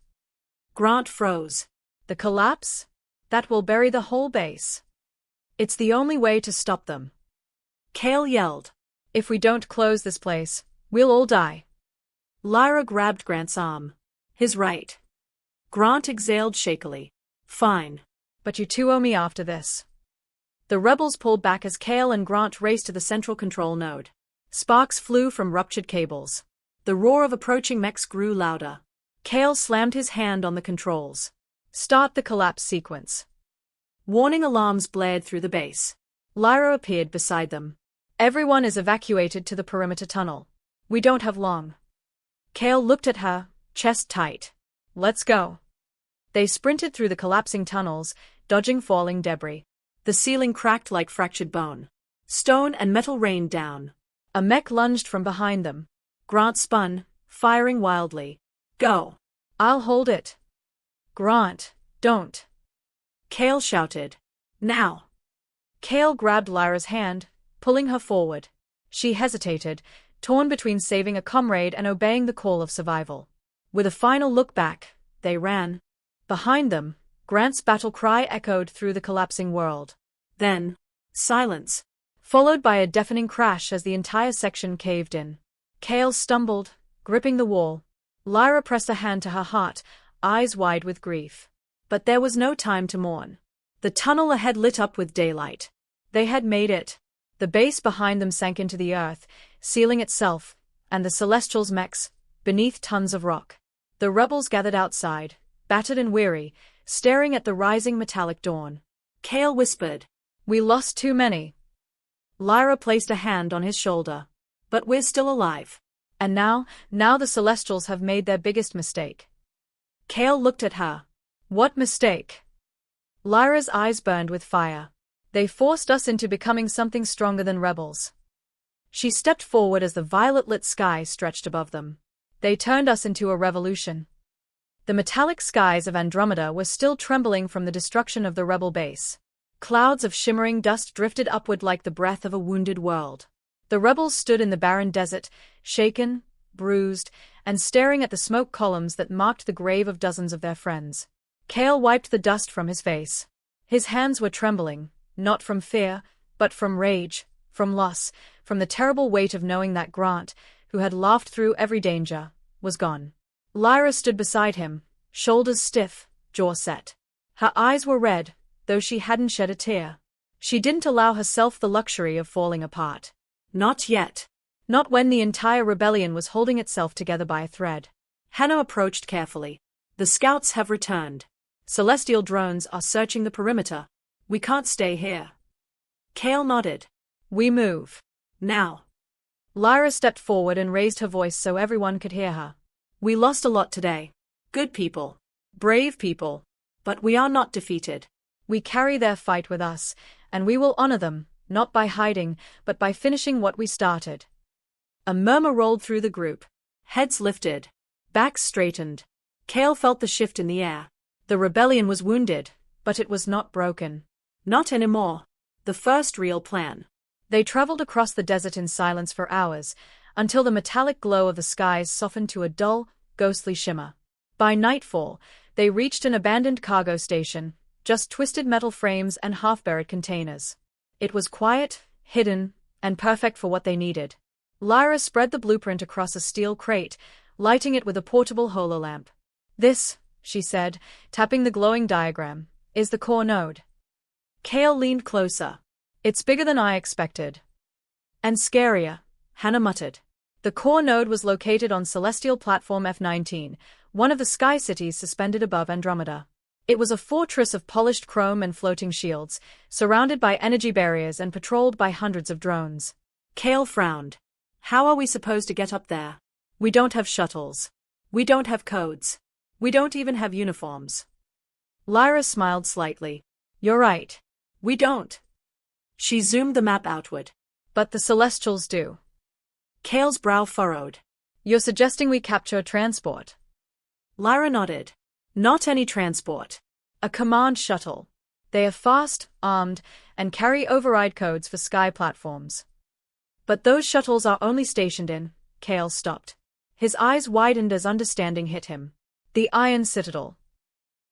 Grant froze. The collapse? That will bury the whole base. It's the only way to stop them. Kael yelled. If we don't close this place, we'll all die. Lyra grabbed Grant's arm. His right. Grant exhaled shakily. Fine. But you two owe me after this. The rebels pulled back as Kael and Grant raced to the central control node. Sparks flew from ruptured cables. The roar of approaching mechs grew louder. Kael slammed his hand on the controls. Start the collapse sequence. Warning alarms blared through the base. Lyra appeared beside them. Everyone is evacuated to the perimeter tunnel. We don't have long. Kael looked at her, chest tight. Let's go. They sprinted through the collapsing tunnels, dodging falling debris. The ceiling cracked like fractured bone. Stone and metal rained down. A mech lunged from behind them. Grant spun, firing wildly. Go. I'll hold it. Grant, don't. Kael shouted. Now. Kael grabbed Lyra's hand, pulling her forward. She hesitated, torn between saving a comrade and obeying the call of survival. With a final look back, they ran. Behind them, Grant's battle cry echoed through the collapsing world. Then, silence. Followed by a deafening crash as the entire section caved in. Kael stumbled, gripping the wall. Lyra pressed a hand to her heart, eyes wide with grief. But there was no time to mourn. The tunnel ahead lit up with daylight. They had made it. The base behind them sank into the earth, sealing itself, and the Celestials' mechs, beneath tons of rock. The rebels gathered outside, battered and weary, staring at the rising metallic dawn. Kael whispered. We lost too many. Lyra placed a hand on his shoulder. But we're still alive. And now the Celestials have made their biggest mistake. Kael looked at her. What mistake? Lyra's eyes burned with fire. They forced us into becoming something stronger than rebels. She stepped forward as the violet-lit sky stretched above them. They turned us into a revolution. The metallic skies of Andromeda were still trembling from the destruction of the rebel base. Clouds of shimmering dust drifted upward like the breath of a wounded world. The rebels stood in the barren desert, shaken, bruised, and staring at the smoke columns that marked the grave of dozens of their friends. Kael wiped the dust from his face. His hands were trembling, not from fear, but from rage, from loss, from the terrible weight of knowing that Grant, who had laughed through every danger, was gone. Lyra stood beside him, shoulders stiff, jaw set. Her eyes were red, though she hadn't shed a tear. She didn't allow herself the luxury of falling apart. Not yet. Not when the entire rebellion was holding itself together by a thread. Hannah approached carefully. The scouts have returned. Celestial drones are searching the perimeter. We can't stay here. Kael nodded. We move. Now. Lyra stepped forward and raised her voice so everyone could hear her. We lost a lot today. Good people. Brave people. But we are not defeated. We carry their fight with us, and we will honor them, not by hiding, but by finishing what we started. A murmur rolled through the group. Heads lifted. Backs straightened. Kael felt the shift in the air. The rebellion was wounded, but it was not broken. Not anymore. The first real plan. They traveled across the desert in silence for hours, until the metallic glow of the skies softened to a dull, ghostly shimmer. By nightfall, they reached an abandoned cargo station, just twisted metal frames and half-buried containers. It was quiet, hidden, and perfect for what they needed. Lyra spread the blueprint across a steel crate, lighting it with a portable hololamp. This, she said, tapping the glowing diagram, is the core node. Kael leaned closer. It's bigger than I expected. And scarier, Hannah muttered. The core node was located on Celestial Platform F-19, one of the sky cities suspended above Andromeda. It was a fortress of polished chrome and floating shields, surrounded by energy barriers and patrolled by hundreds of drones. Kael frowned. How are we supposed to get up there? We don't have shuttles. We don't have codes. We don't even have uniforms. Lyra smiled slightly. You're right. We don't. She zoomed the map outward. But the Celestials do. Kael's brow furrowed. You're suggesting we capture transport? Lyra nodded. Not any transport. A command shuttle. They are fast, armed, and carry override codes for sky platforms. But those shuttles are only stationed in. Kael stopped. His eyes widened as understanding hit him. The Iron Citadel.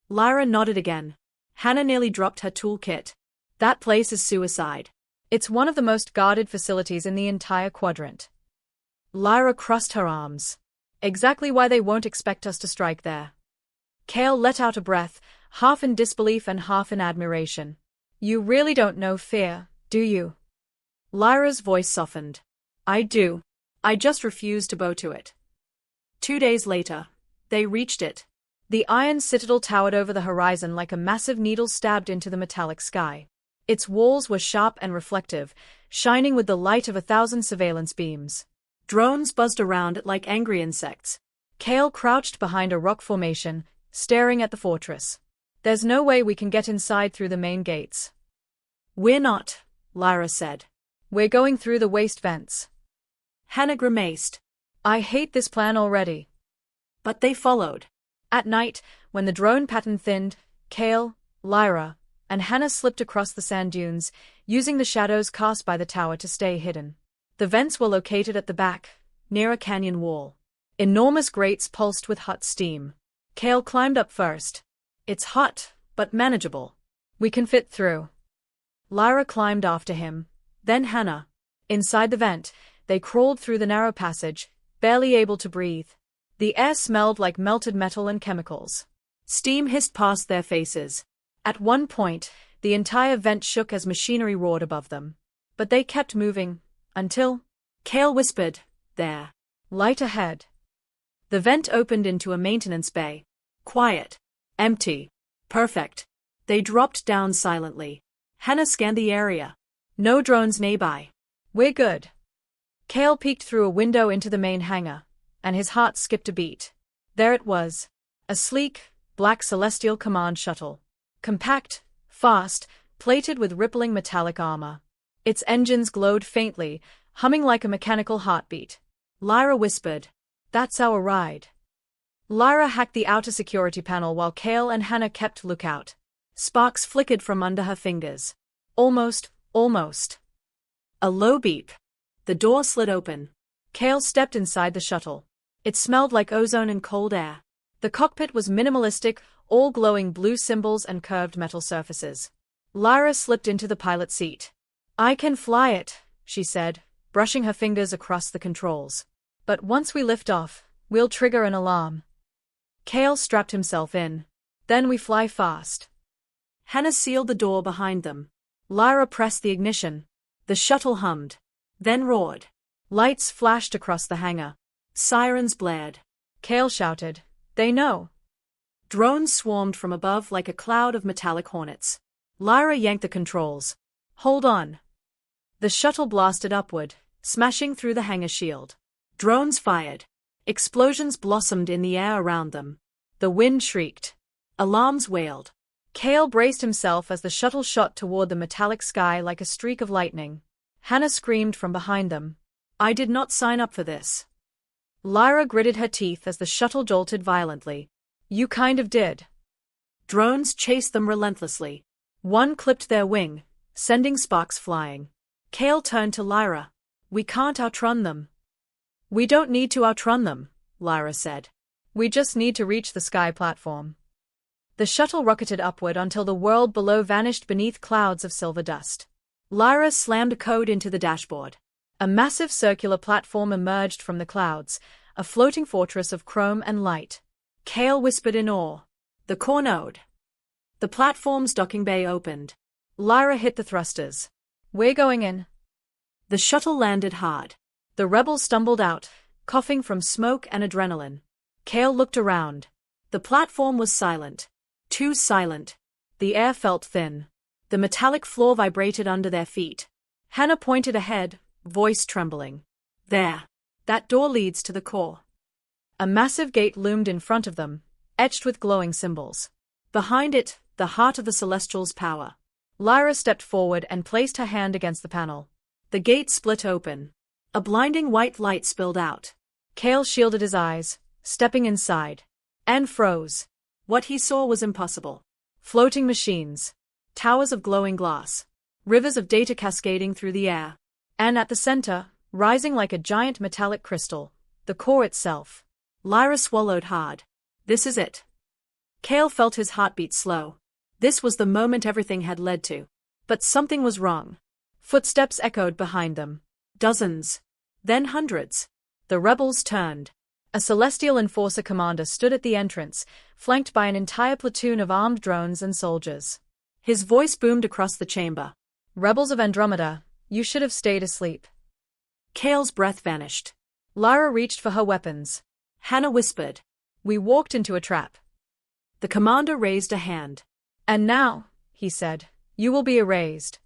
Lyra nodded again. Hannah nearly dropped her toolkit. That place is suicide. It's one of the most guarded facilities in the entire quadrant. Lyra crossed her arms. Exactly why they won't expect us to strike there. Kael let out a breath, half in disbelief and half in admiration. You really don't know fear, do you? Lyra's voice softened. I do. I just refuse to bow to it. 2 days later, they reached it. The Iron Citadel towered over the horizon like a massive needle stabbed into the metallic sky. Its walls were sharp and reflective, shining with the light of 1,000 surveillance beams. Drones buzzed around it like angry insects. Kael crouched behind a rock formation, staring at the fortress. There's no way we can get inside through the main gates. We're not, Lyra said. We're going through the waste vents. Hannah grimaced. I hate this plan already. But they followed. At night, when the drone pattern thinned, Kael, Lyra, and Hannah slipped across the sand dunes, using the shadows cast by the tower to stay hidden. The vents were located at the back, near a canyon wall. Enormous grates pulsed with hot steam. Kael climbed up first. It's hot, but manageable. We can fit through. Lyra climbed after him, then Hannah. Inside the vent, they crawled through the narrow passage, barely able to breathe. The air smelled like melted metal and chemicals. Steam hissed past their faces. At one point, the entire vent shook as machinery roared above them. But they kept moving, until Kael whispered, there. Light ahead. The vent opened into a maintenance bay. Quiet. Empty. Perfect. They dropped down silently. Hannah scanned the area. No drones nearby. We're good. Kael peeked through a window into the main hangar, and his heart skipped a beat. There it was. A sleek, black celestial command shuttle. Compact, fast, plated with rippling metallic armor. Its engines glowed faintly, humming like a mechanical heartbeat. Lyra whispered, That's our ride. Lyra hacked the outer security panel while Kael and Hannah kept lookout. Sparks flickered from under her fingers. Almost. A low beep. The door slid open. Kael stepped inside the shuttle. It smelled like ozone and cold air. The cockpit was minimalistic, all glowing blue symbols and curved metal surfaces. Lyra slipped into the pilot seat. I can fly it, she said, brushing her fingers across the controls. But once we lift off, we'll trigger an alarm. Kael strapped himself in. Then we fly fast. Hannah sealed the door behind them. Lyra pressed the ignition. The shuttle hummed. Then roared. Lights flashed across the hangar. Sirens blared. Kael shouted, They know. Drones swarmed from above like a cloud of metallic hornets. Lyra yanked the controls. Hold on. The shuttle blasted upward, smashing through the hangar shield. Drones fired. Explosions blossomed in the air around them. The wind shrieked. Alarms wailed. Kael braced himself as the shuttle shot toward the metallic sky like a streak of lightning. Hannah screamed from behind them. I did not sign up for this. Lyra gritted her teeth as the shuttle jolted violently. You kind of did. Drones chased them relentlessly. One clipped their wing, sending sparks flying. Kael turned to Lyra. We can't outrun them. We don't need to outrun them, Lyra said. We just need to reach the sky platform. The shuttle rocketed upward until the world below vanished beneath clouds of silver dust. Lyra slammed a code into the dashboard. A massive circular platform emerged from the clouds, a floating fortress of chrome and light. Kael whispered in awe. The core node. The platform's docking bay opened. Lyra hit the thrusters. We're going in. The shuttle landed hard. The rebels stumbled out, coughing from smoke and adrenaline. Kael looked around. The platform was silent. Too silent. The air felt thin. The metallic floor vibrated under their feet. Hannah pointed ahead, voice trembling. There. That door leads to the core. A massive gate loomed in front of them, etched with glowing symbols. Behind it, the heart of the Celestial's power. Lyra stepped forward and placed her hand against the panel. The gate split open. A blinding white light spilled out. Kael shielded his eyes, stepping inside. and froze. What he saw was impossible. Floating machines. Towers of glowing glass. Rivers of data cascading through the air. And at the center, rising like a giant metallic crystal, the core itself. Lyra swallowed hard. This is it. Kael felt his heartbeat slow. This was the moment everything had led to. But something was wrong. Footsteps echoed behind them. Dozens. Then hundreds. The rebels turned. A Celestial Enforcer commander stood at the entrance, flanked by an entire platoon of armed drones and soldiers. His voice boomed across the chamber. Rebels of Andromeda, you should have stayed asleep. Kael's breath vanished. Lyra reached for her weapons. Hannah whispered. We walked into a trap. The commander raised a hand. And now, he said, you will be erased.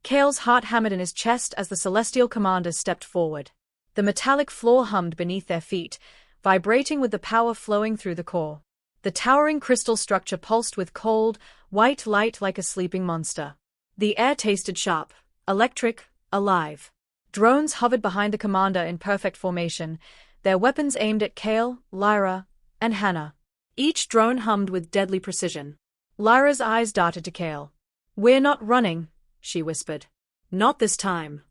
Kael's heart hammered in his chest as the Celestial commander stepped forward. The metallic floor hummed beneath their feet, vibrating with the power flowing through the core. The towering crystal structure pulsed with cold, white light like a sleeping monster. The air tasted sharp, electric, alive. Drones hovered behind the commander in perfect formation, their weapons aimed at Kael, Lyra, and Hannah. Each drone hummed with deadly precision. Lyra's eyes darted to Kael. We're not running, she whispered. Not this time.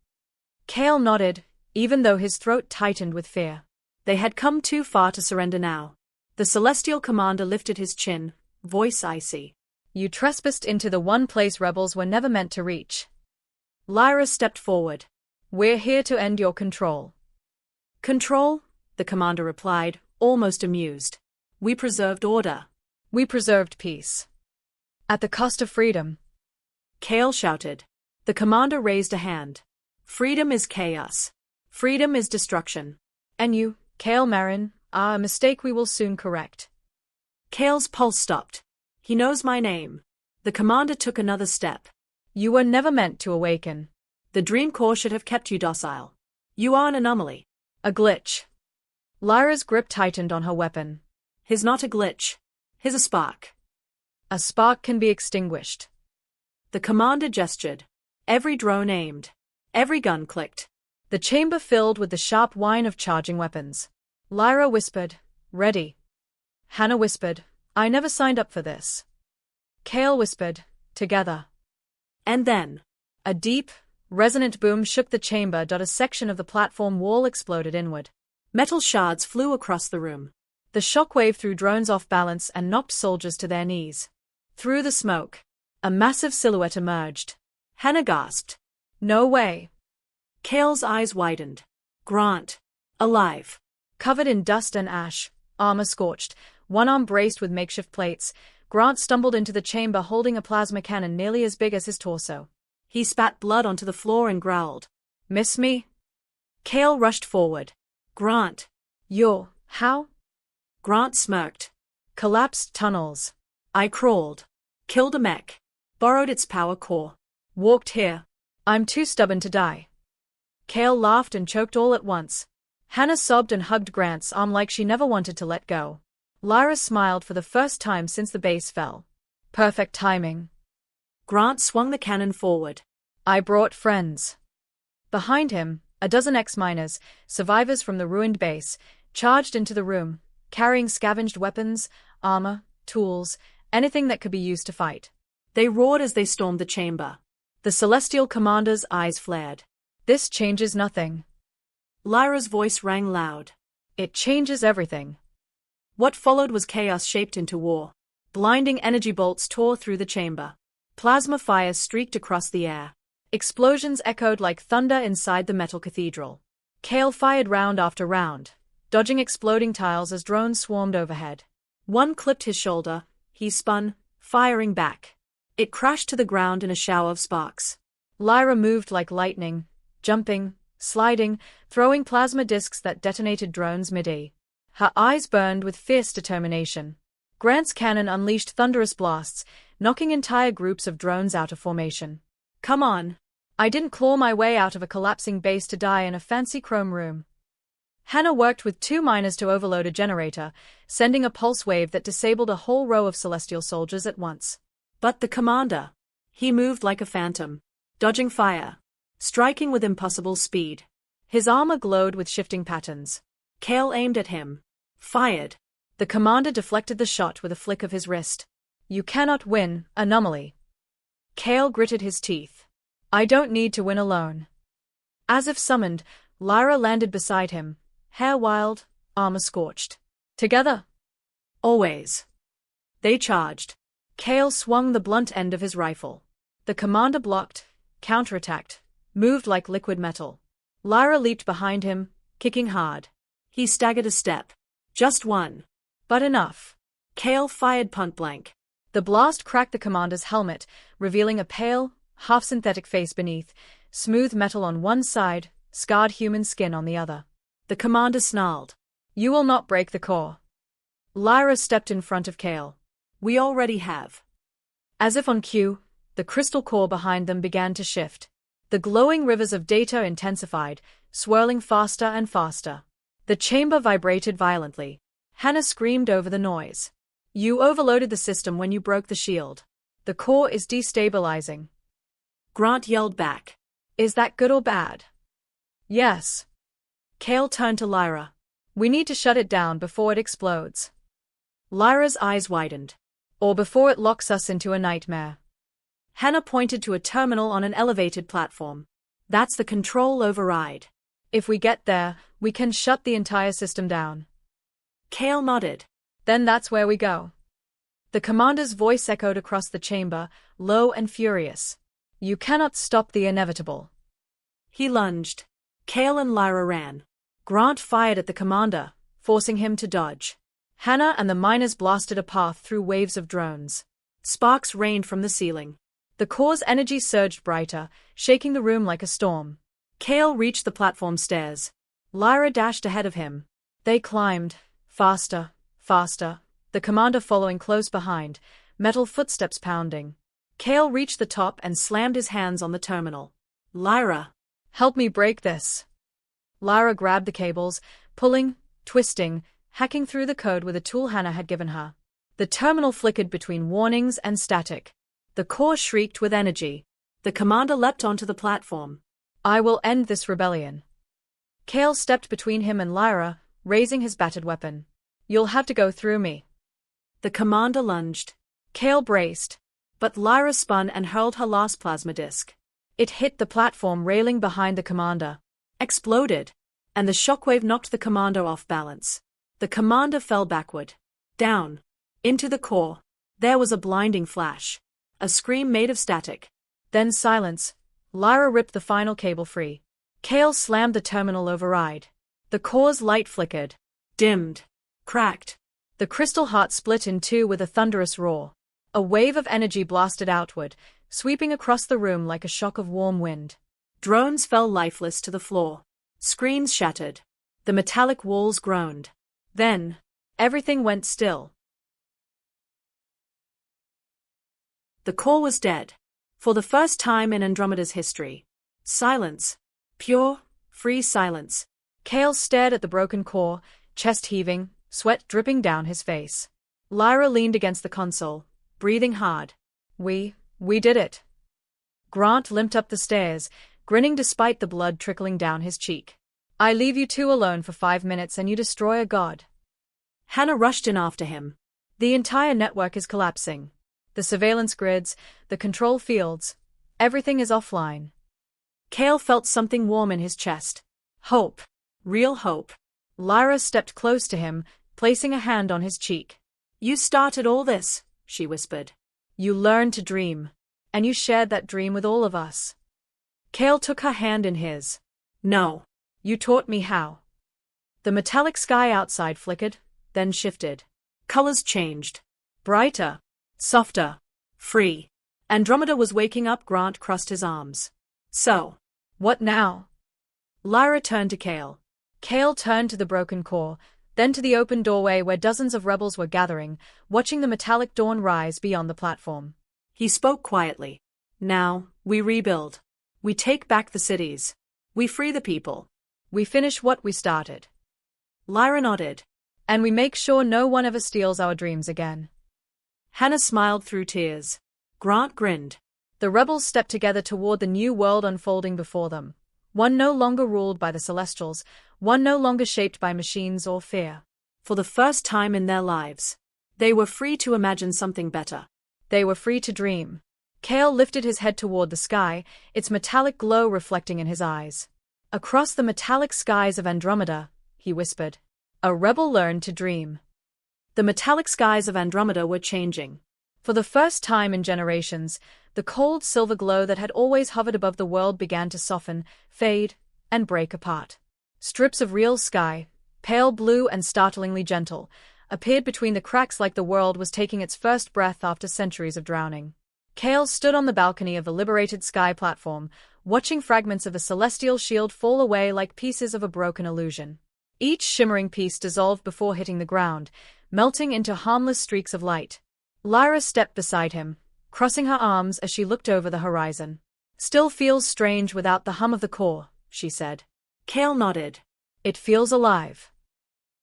Kael nodded, even though his throat tightened with fear. They had come too far to surrender now. The Celestial commander lifted his chin, voice icy. You trespassed into the one place rebels were never meant to reach. Lyra stepped forward. We're here to end your control. Control? The commander replied, almost amused. We preserved order. We preserved peace. At the cost of freedom. Kael shouted. The commander raised a hand. Freedom is chaos. Freedom is destruction. And you, Kael Marin, are a mistake we will soon correct. Kael's pulse stopped. He knows my name. The commander took another step. You were never meant to awaken. The Dream Core should have kept you docile. You are an anomaly. A glitch. Lyra's grip tightened on her weapon. His not a glitch. His a spark. A spark can be extinguished. The commander gestured. Every drone aimed. Every gun clicked. The chamber filled with the sharp whine of charging weapons. Lyra whispered, ready. Hannah whispered, I never signed up for this. Kael whispered, together. And then, a deep, resonant boom shook the chamber. A section of the platform wall exploded inward. Metal shards flew across the room. The shockwave threw drones off balance and knocked soldiers to their knees. Through the smoke, a massive silhouette emerged. Hannah gasped. No way. Kael's eyes widened. Grant. Alive. Covered in dust and ash, armor scorched, one arm braced with makeshift plates, Grant stumbled into the chamber holding a plasma cannon nearly as big as his torso. He spat blood onto the floor and growled. Miss me? Kael rushed forward. Grant. How? Grant smirked. Collapsed tunnels. I crawled. Killed a mech. Borrowed its power core. Walked here. I'm too stubborn to die. Kael laughed and choked all at once. Hannah sobbed and hugged Grant's arm like she never wanted to let go. Lyra smiled for the first time since the base fell. Perfect timing. Grant swung the cannon forward. I brought friends. Behind him, a dozen ex-miners, survivors from the ruined base, charged into the room, carrying scavenged weapons, armor, tools, anything that could be used to fight. They roared as they stormed the chamber. The Celestial commander's eyes flared. This changes nothing. Lyra's voice rang loud. It changes everything. What followed was chaos shaped into war. Blinding energy bolts tore through the chamber. Plasma fires streaked across the air. Explosions echoed like thunder inside the metal cathedral. Kael fired round after round, dodging exploding tiles as drones swarmed overhead. One clipped his shoulder. He spun, firing back. It crashed to the ground in a shower of sparks. Lyra moved like lightning, jumping, sliding, throwing plasma discs that detonated drones mid-air. Her eyes burned with fierce determination. Grant's cannon unleashed thunderous blasts, knocking entire groups of drones out of formation. Come on. I didn't claw my way out of a collapsing base to die in a fancy chrome room. Hannah worked with 2 miners to overload a generator, sending a pulse wave that disabled a whole row of Celestial soldiers at once. But the commander. He moved like a phantom, dodging fire, striking with impossible speed. His armor glowed with shifting patterns. Kael aimed at him. Fired. The commander deflected the shot with a flick of his wrist. You cannot win, anomaly. Kael gritted his teeth. I don't need to win alone. As if summoned, Lyra landed beside him, hair wild, armor scorched. Together? Always. They charged. Kael swung the blunt end of his rifle. The commander blocked, counterattacked, moved like liquid metal. Lyra leaped behind him, kicking hard. He staggered a step. Just one. But enough. Kael fired point-blank. The blast cracked the commander's helmet, revealing a pale, half-synthetic face beneath, smooth metal on one side, scarred human skin on the other. The commander snarled. You will not break the core. Lyra stepped in front of Kael. We already have. As if on cue, the crystal core behind them began to shift. The glowing rivers of data intensified, swirling faster and faster. The chamber vibrated violently. Hannah screamed over the noise. You overloaded the system when you broke the shield. The core is destabilizing. Grant yelled back. Is that good or bad? Yes. Kael turned to Lyra. We need to shut it down before it explodes. Lyra's eyes widened. Or before it locks us into a nightmare. Hannah pointed to a terminal on an elevated platform. That's the control override. If we get there, we can shut the entire system down. Kael nodded. Then that's where we go. The commander's voice echoed across the chamber, low and furious. You cannot stop the inevitable. He lunged. Kael and Lyra ran. Grant fired at the commander, forcing him to dodge. Hannah and the miners blasted a path through waves of drones. Sparks rained from the ceiling. The core's energy surged brighter, shaking the room like a storm. Kael reached the platform stairs. Lyra dashed ahead of him. They climbed, faster, faster, the commander following close behind, metal footsteps pounding. Kael reached the top and slammed his hands on the terminal. Lyra, help me break this. Lyra grabbed the cables, pulling, twisting, hacking through the code with a tool Hannah had given her. The terminal flickered between warnings and static. The core shrieked with energy. The commander leapt onto the platform. I will end this rebellion. Kael stepped between him and Lyra, raising his battered weapon. You'll have to go through me. The commander lunged. Kael braced. But Lyra spun and hurled her last plasma disc. It hit the platform railing behind the commander. Exploded. And the shockwave knocked the commander off balance. The commander fell backward. Down. Into the core. There was a blinding flash. A scream made of static. Then silence. Lyra ripped the final cable free. Kael slammed the terminal override. The core's light flickered. Dimmed. Cracked. The crystal heart split in two with a thunderous roar. A wave of energy blasted outward, sweeping across the room like a shock of warm wind. Drones fell lifeless to the floor. Screens shattered. The metallic walls groaned. Then, everything went still. The core was dead. For the first time in Andromeda's history. Silence. Pure, free silence. Kael stared at the broken core, chest heaving, sweat dripping down his face. Lyra leaned against the console, breathing hard. We did it. Grant limped up the stairs, grinning despite the blood trickling down his cheek. I leave you two alone for 5 minutes and you destroy a god. Hannah rushed in after him. The entire network is collapsing. The surveillance grids, the control fields, everything is offline. Kael felt something warm in his chest. Hope. Real hope. Lyra stepped close to him, placing a hand on his cheek. You started all this, she whispered. You learned to dream. And you shared that dream with all of us. Kael took her hand in his. No. You taught me how. The metallic sky outside flickered, then shifted. Colors changed. Brighter. Softer. Free. Andromeda was waking up. Grant crossed his arms. So. What now? Lyra turned to Kael. Kael turned to the broken core, then to the open doorway where dozens of rebels were gathering, watching the metallic dawn rise beyond the platform. He spoke quietly. Now, we rebuild. We take back the cities. We free the people. We finish what we started. Lyra nodded. And we make sure no one ever steals our dreams again. Hannah smiled through tears. Grant grinned. The rebels stepped together toward the new world unfolding before them. One no longer ruled by the Celestials, one no longer shaped by machines or fear. For the first time in their lives, they were free to imagine something better. They were free to dream. Kael lifted his head toward the sky, its metallic glow reflecting in his eyes. "Across the metallic skies of Andromeda," he whispered, "a rebel learned to dream." The metallic skies of Andromeda were changing. For the first time in generations, the cold silver glow that had always hovered above the world began to soften, fade, and break apart. Strips of real sky, pale blue and startlingly gentle, appeared between the cracks like the world was taking its first breath after centuries of drowning. Kael stood on the balcony of the liberated sky platform, watching fragments of a celestial shield fall away like pieces of a broken illusion. Each shimmering piece dissolved before hitting the ground, melting into harmless streaks of light. Lyra stepped beside him, crossing her arms as she looked over the horizon. "Still feels strange without the hum of the core," she said. Kael nodded. "It feels alive."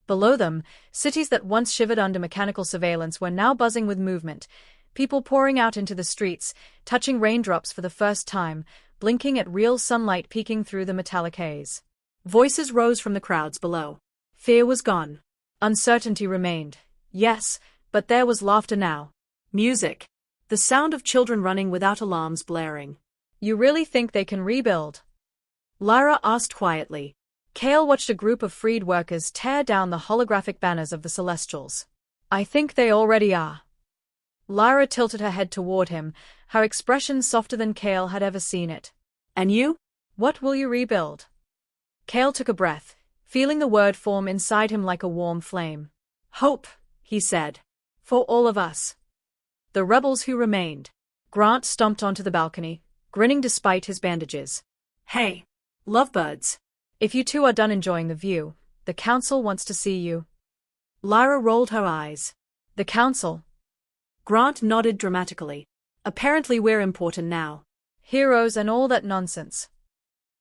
Below them, cities that once shivered under mechanical surveillance were now buzzing with movement, people pouring out into the streets, touching raindrops for the first time, blinking at real sunlight peeking through the metallic haze. Voices rose from the crowds below. Fear was gone. Uncertainty remained. Yes, but there was laughter now. Music. The sound of children running without alarms blaring. "You really think they can rebuild?" Lyra asked quietly. Kael watched a group of freed workers tear down the holographic banners of the Celestials. "I think they already are." Lyra tilted her head toward him, her expression softer than Kael had ever seen it. "And you? What will you rebuild?" Kael took a breath, feeling the word form inside him like a warm flame. "Hope," he said. "For all of us." The rebels who remained. Grant stomped onto the balcony, grinning despite his bandages. "Hey, lovebirds. If you two are done enjoying the view, the council wants to see you." Lyra rolled her eyes. "The council?" Grant nodded dramatically. "Apparently we're important now." "Heroes and all that nonsense."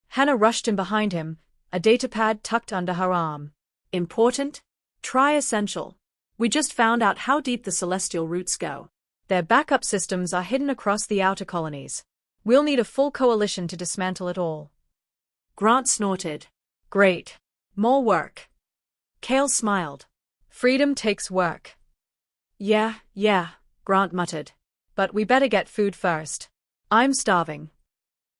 Hannah rushed in behind him, a datapad tucked under her arm. "Important? Try essential. We just found out how deep the celestial roots go. Their backup systems are hidden across the outer colonies. We'll need a full coalition to dismantle it all." Grant snorted. "Great. More work." Kael smiled. "Freedom takes work." Yeah, Grant muttered. "But we better get food first. I'm starving."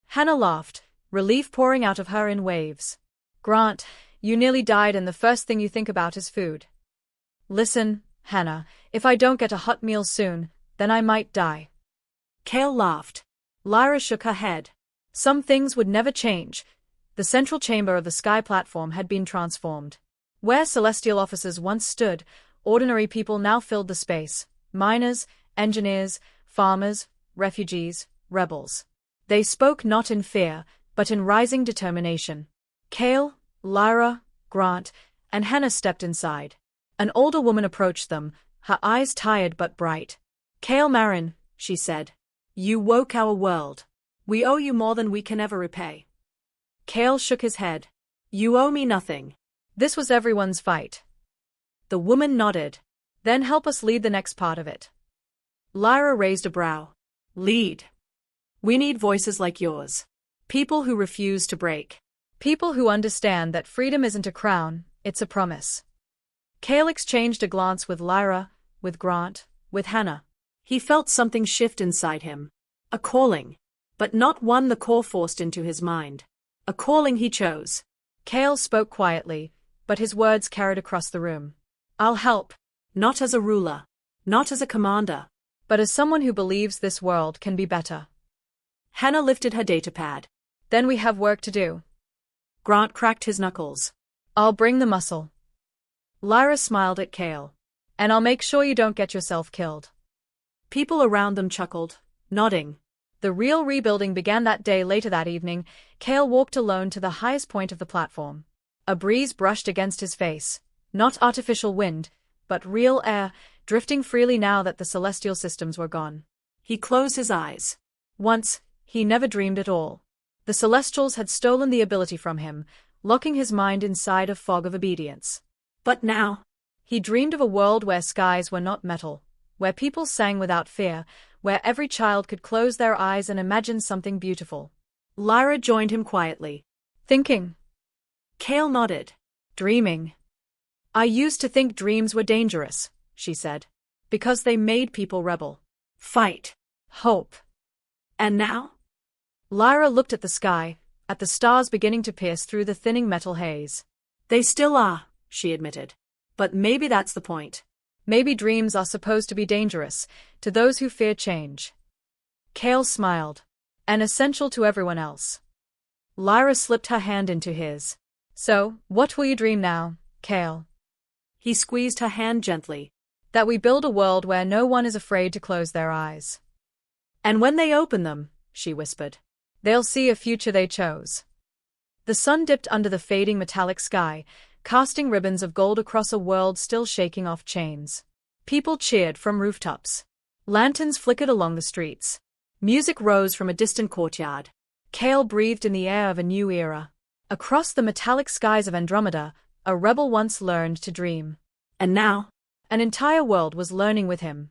Hannah laughed, relief pouring out of her in waves. "Grant, you nearly died and the first thing you think about is food." "Listen, Hannah, if I don't get a hot meal soon, then I might die." Kael laughed. Lyra shook her head. Some things would never change. The central chamber of the sky platform had been transformed. Where celestial officers once stood, ordinary people now filled the space. Miners, engineers, farmers, refugees, rebels. They spoke not in fear, but in rising determination. Kael, Lyra, Grant, and Hannah stepped inside. An older woman approached them, her eyes tired but bright. "Kael Marin," she said. "You woke our world. We owe you more than we can ever repay." Kael shook his head. "You owe me nothing. This was everyone's fight." The woman nodded. "Then help us lead the next part of it." Lyra raised a brow. "Lead. We need voices like yours. People who refuse to break. People who understand that freedom isn't a crown, it's a promise." Kael exchanged a glance with Lyra, with Grant, with Hannah. He felt something shift inside him. A calling. But not one the core forced into his mind. A calling he chose. Kael spoke quietly, but his words carried across the room. "I'll help. Not as a ruler. Not as a commander. But as someone who believes this world can be better." Hannah lifted her datapad. "Then we have work to do." Grant cracked his knuckles. "I'll bring the muscle." Lyra smiled at Kael. "And I'll make sure you don't get yourself killed." People around them chuckled, nodding. The real rebuilding began that day. Later that evening, Kael walked alone to the highest point of the platform. A breeze brushed against his face. Not artificial wind, but real air, drifting freely now that the celestial systems were gone. He closed his eyes. Once, he never dreamed at all. The Celestials had stolen the ability from him, locking his mind inside a fog of obedience. But now, he dreamed of a world where skies were not metal, where people sang without fear, where every child could close their eyes and imagine something beautiful. Lyra joined him quietly. "Thinking." Kael nodded. "Dreaming." I used to think dreams were dangerous, she said. Because they made people rebel. Fight. Hope. And now? Lyra looked at the sky, at the stars beginning to pierce through the thinning metal haze. They still are, she admitted. But maybe that's the point. Maybe dreams are supposed to be dangerous, to those who fear change. Kael smiled. And essential to everyone else. Lyra slipped her hand into his. So, what will you dream now, Kael? He squeezed her hand gently. That we build a world where no one is afraid to close their eyes. And when they open them, she whispered, they'll see a future they chose. The sun dipped under the fading metallic sky, casting ribbons of gold across a world still shaking off chains. People cheered from rooftops. Lanterns flickered along the streets. Music rose from a distant courtyard. Kael breathed in the air of a new era. Across the metallic skies of Andromeda, a rebel once learned to dream. And now? An entire world was learning with him.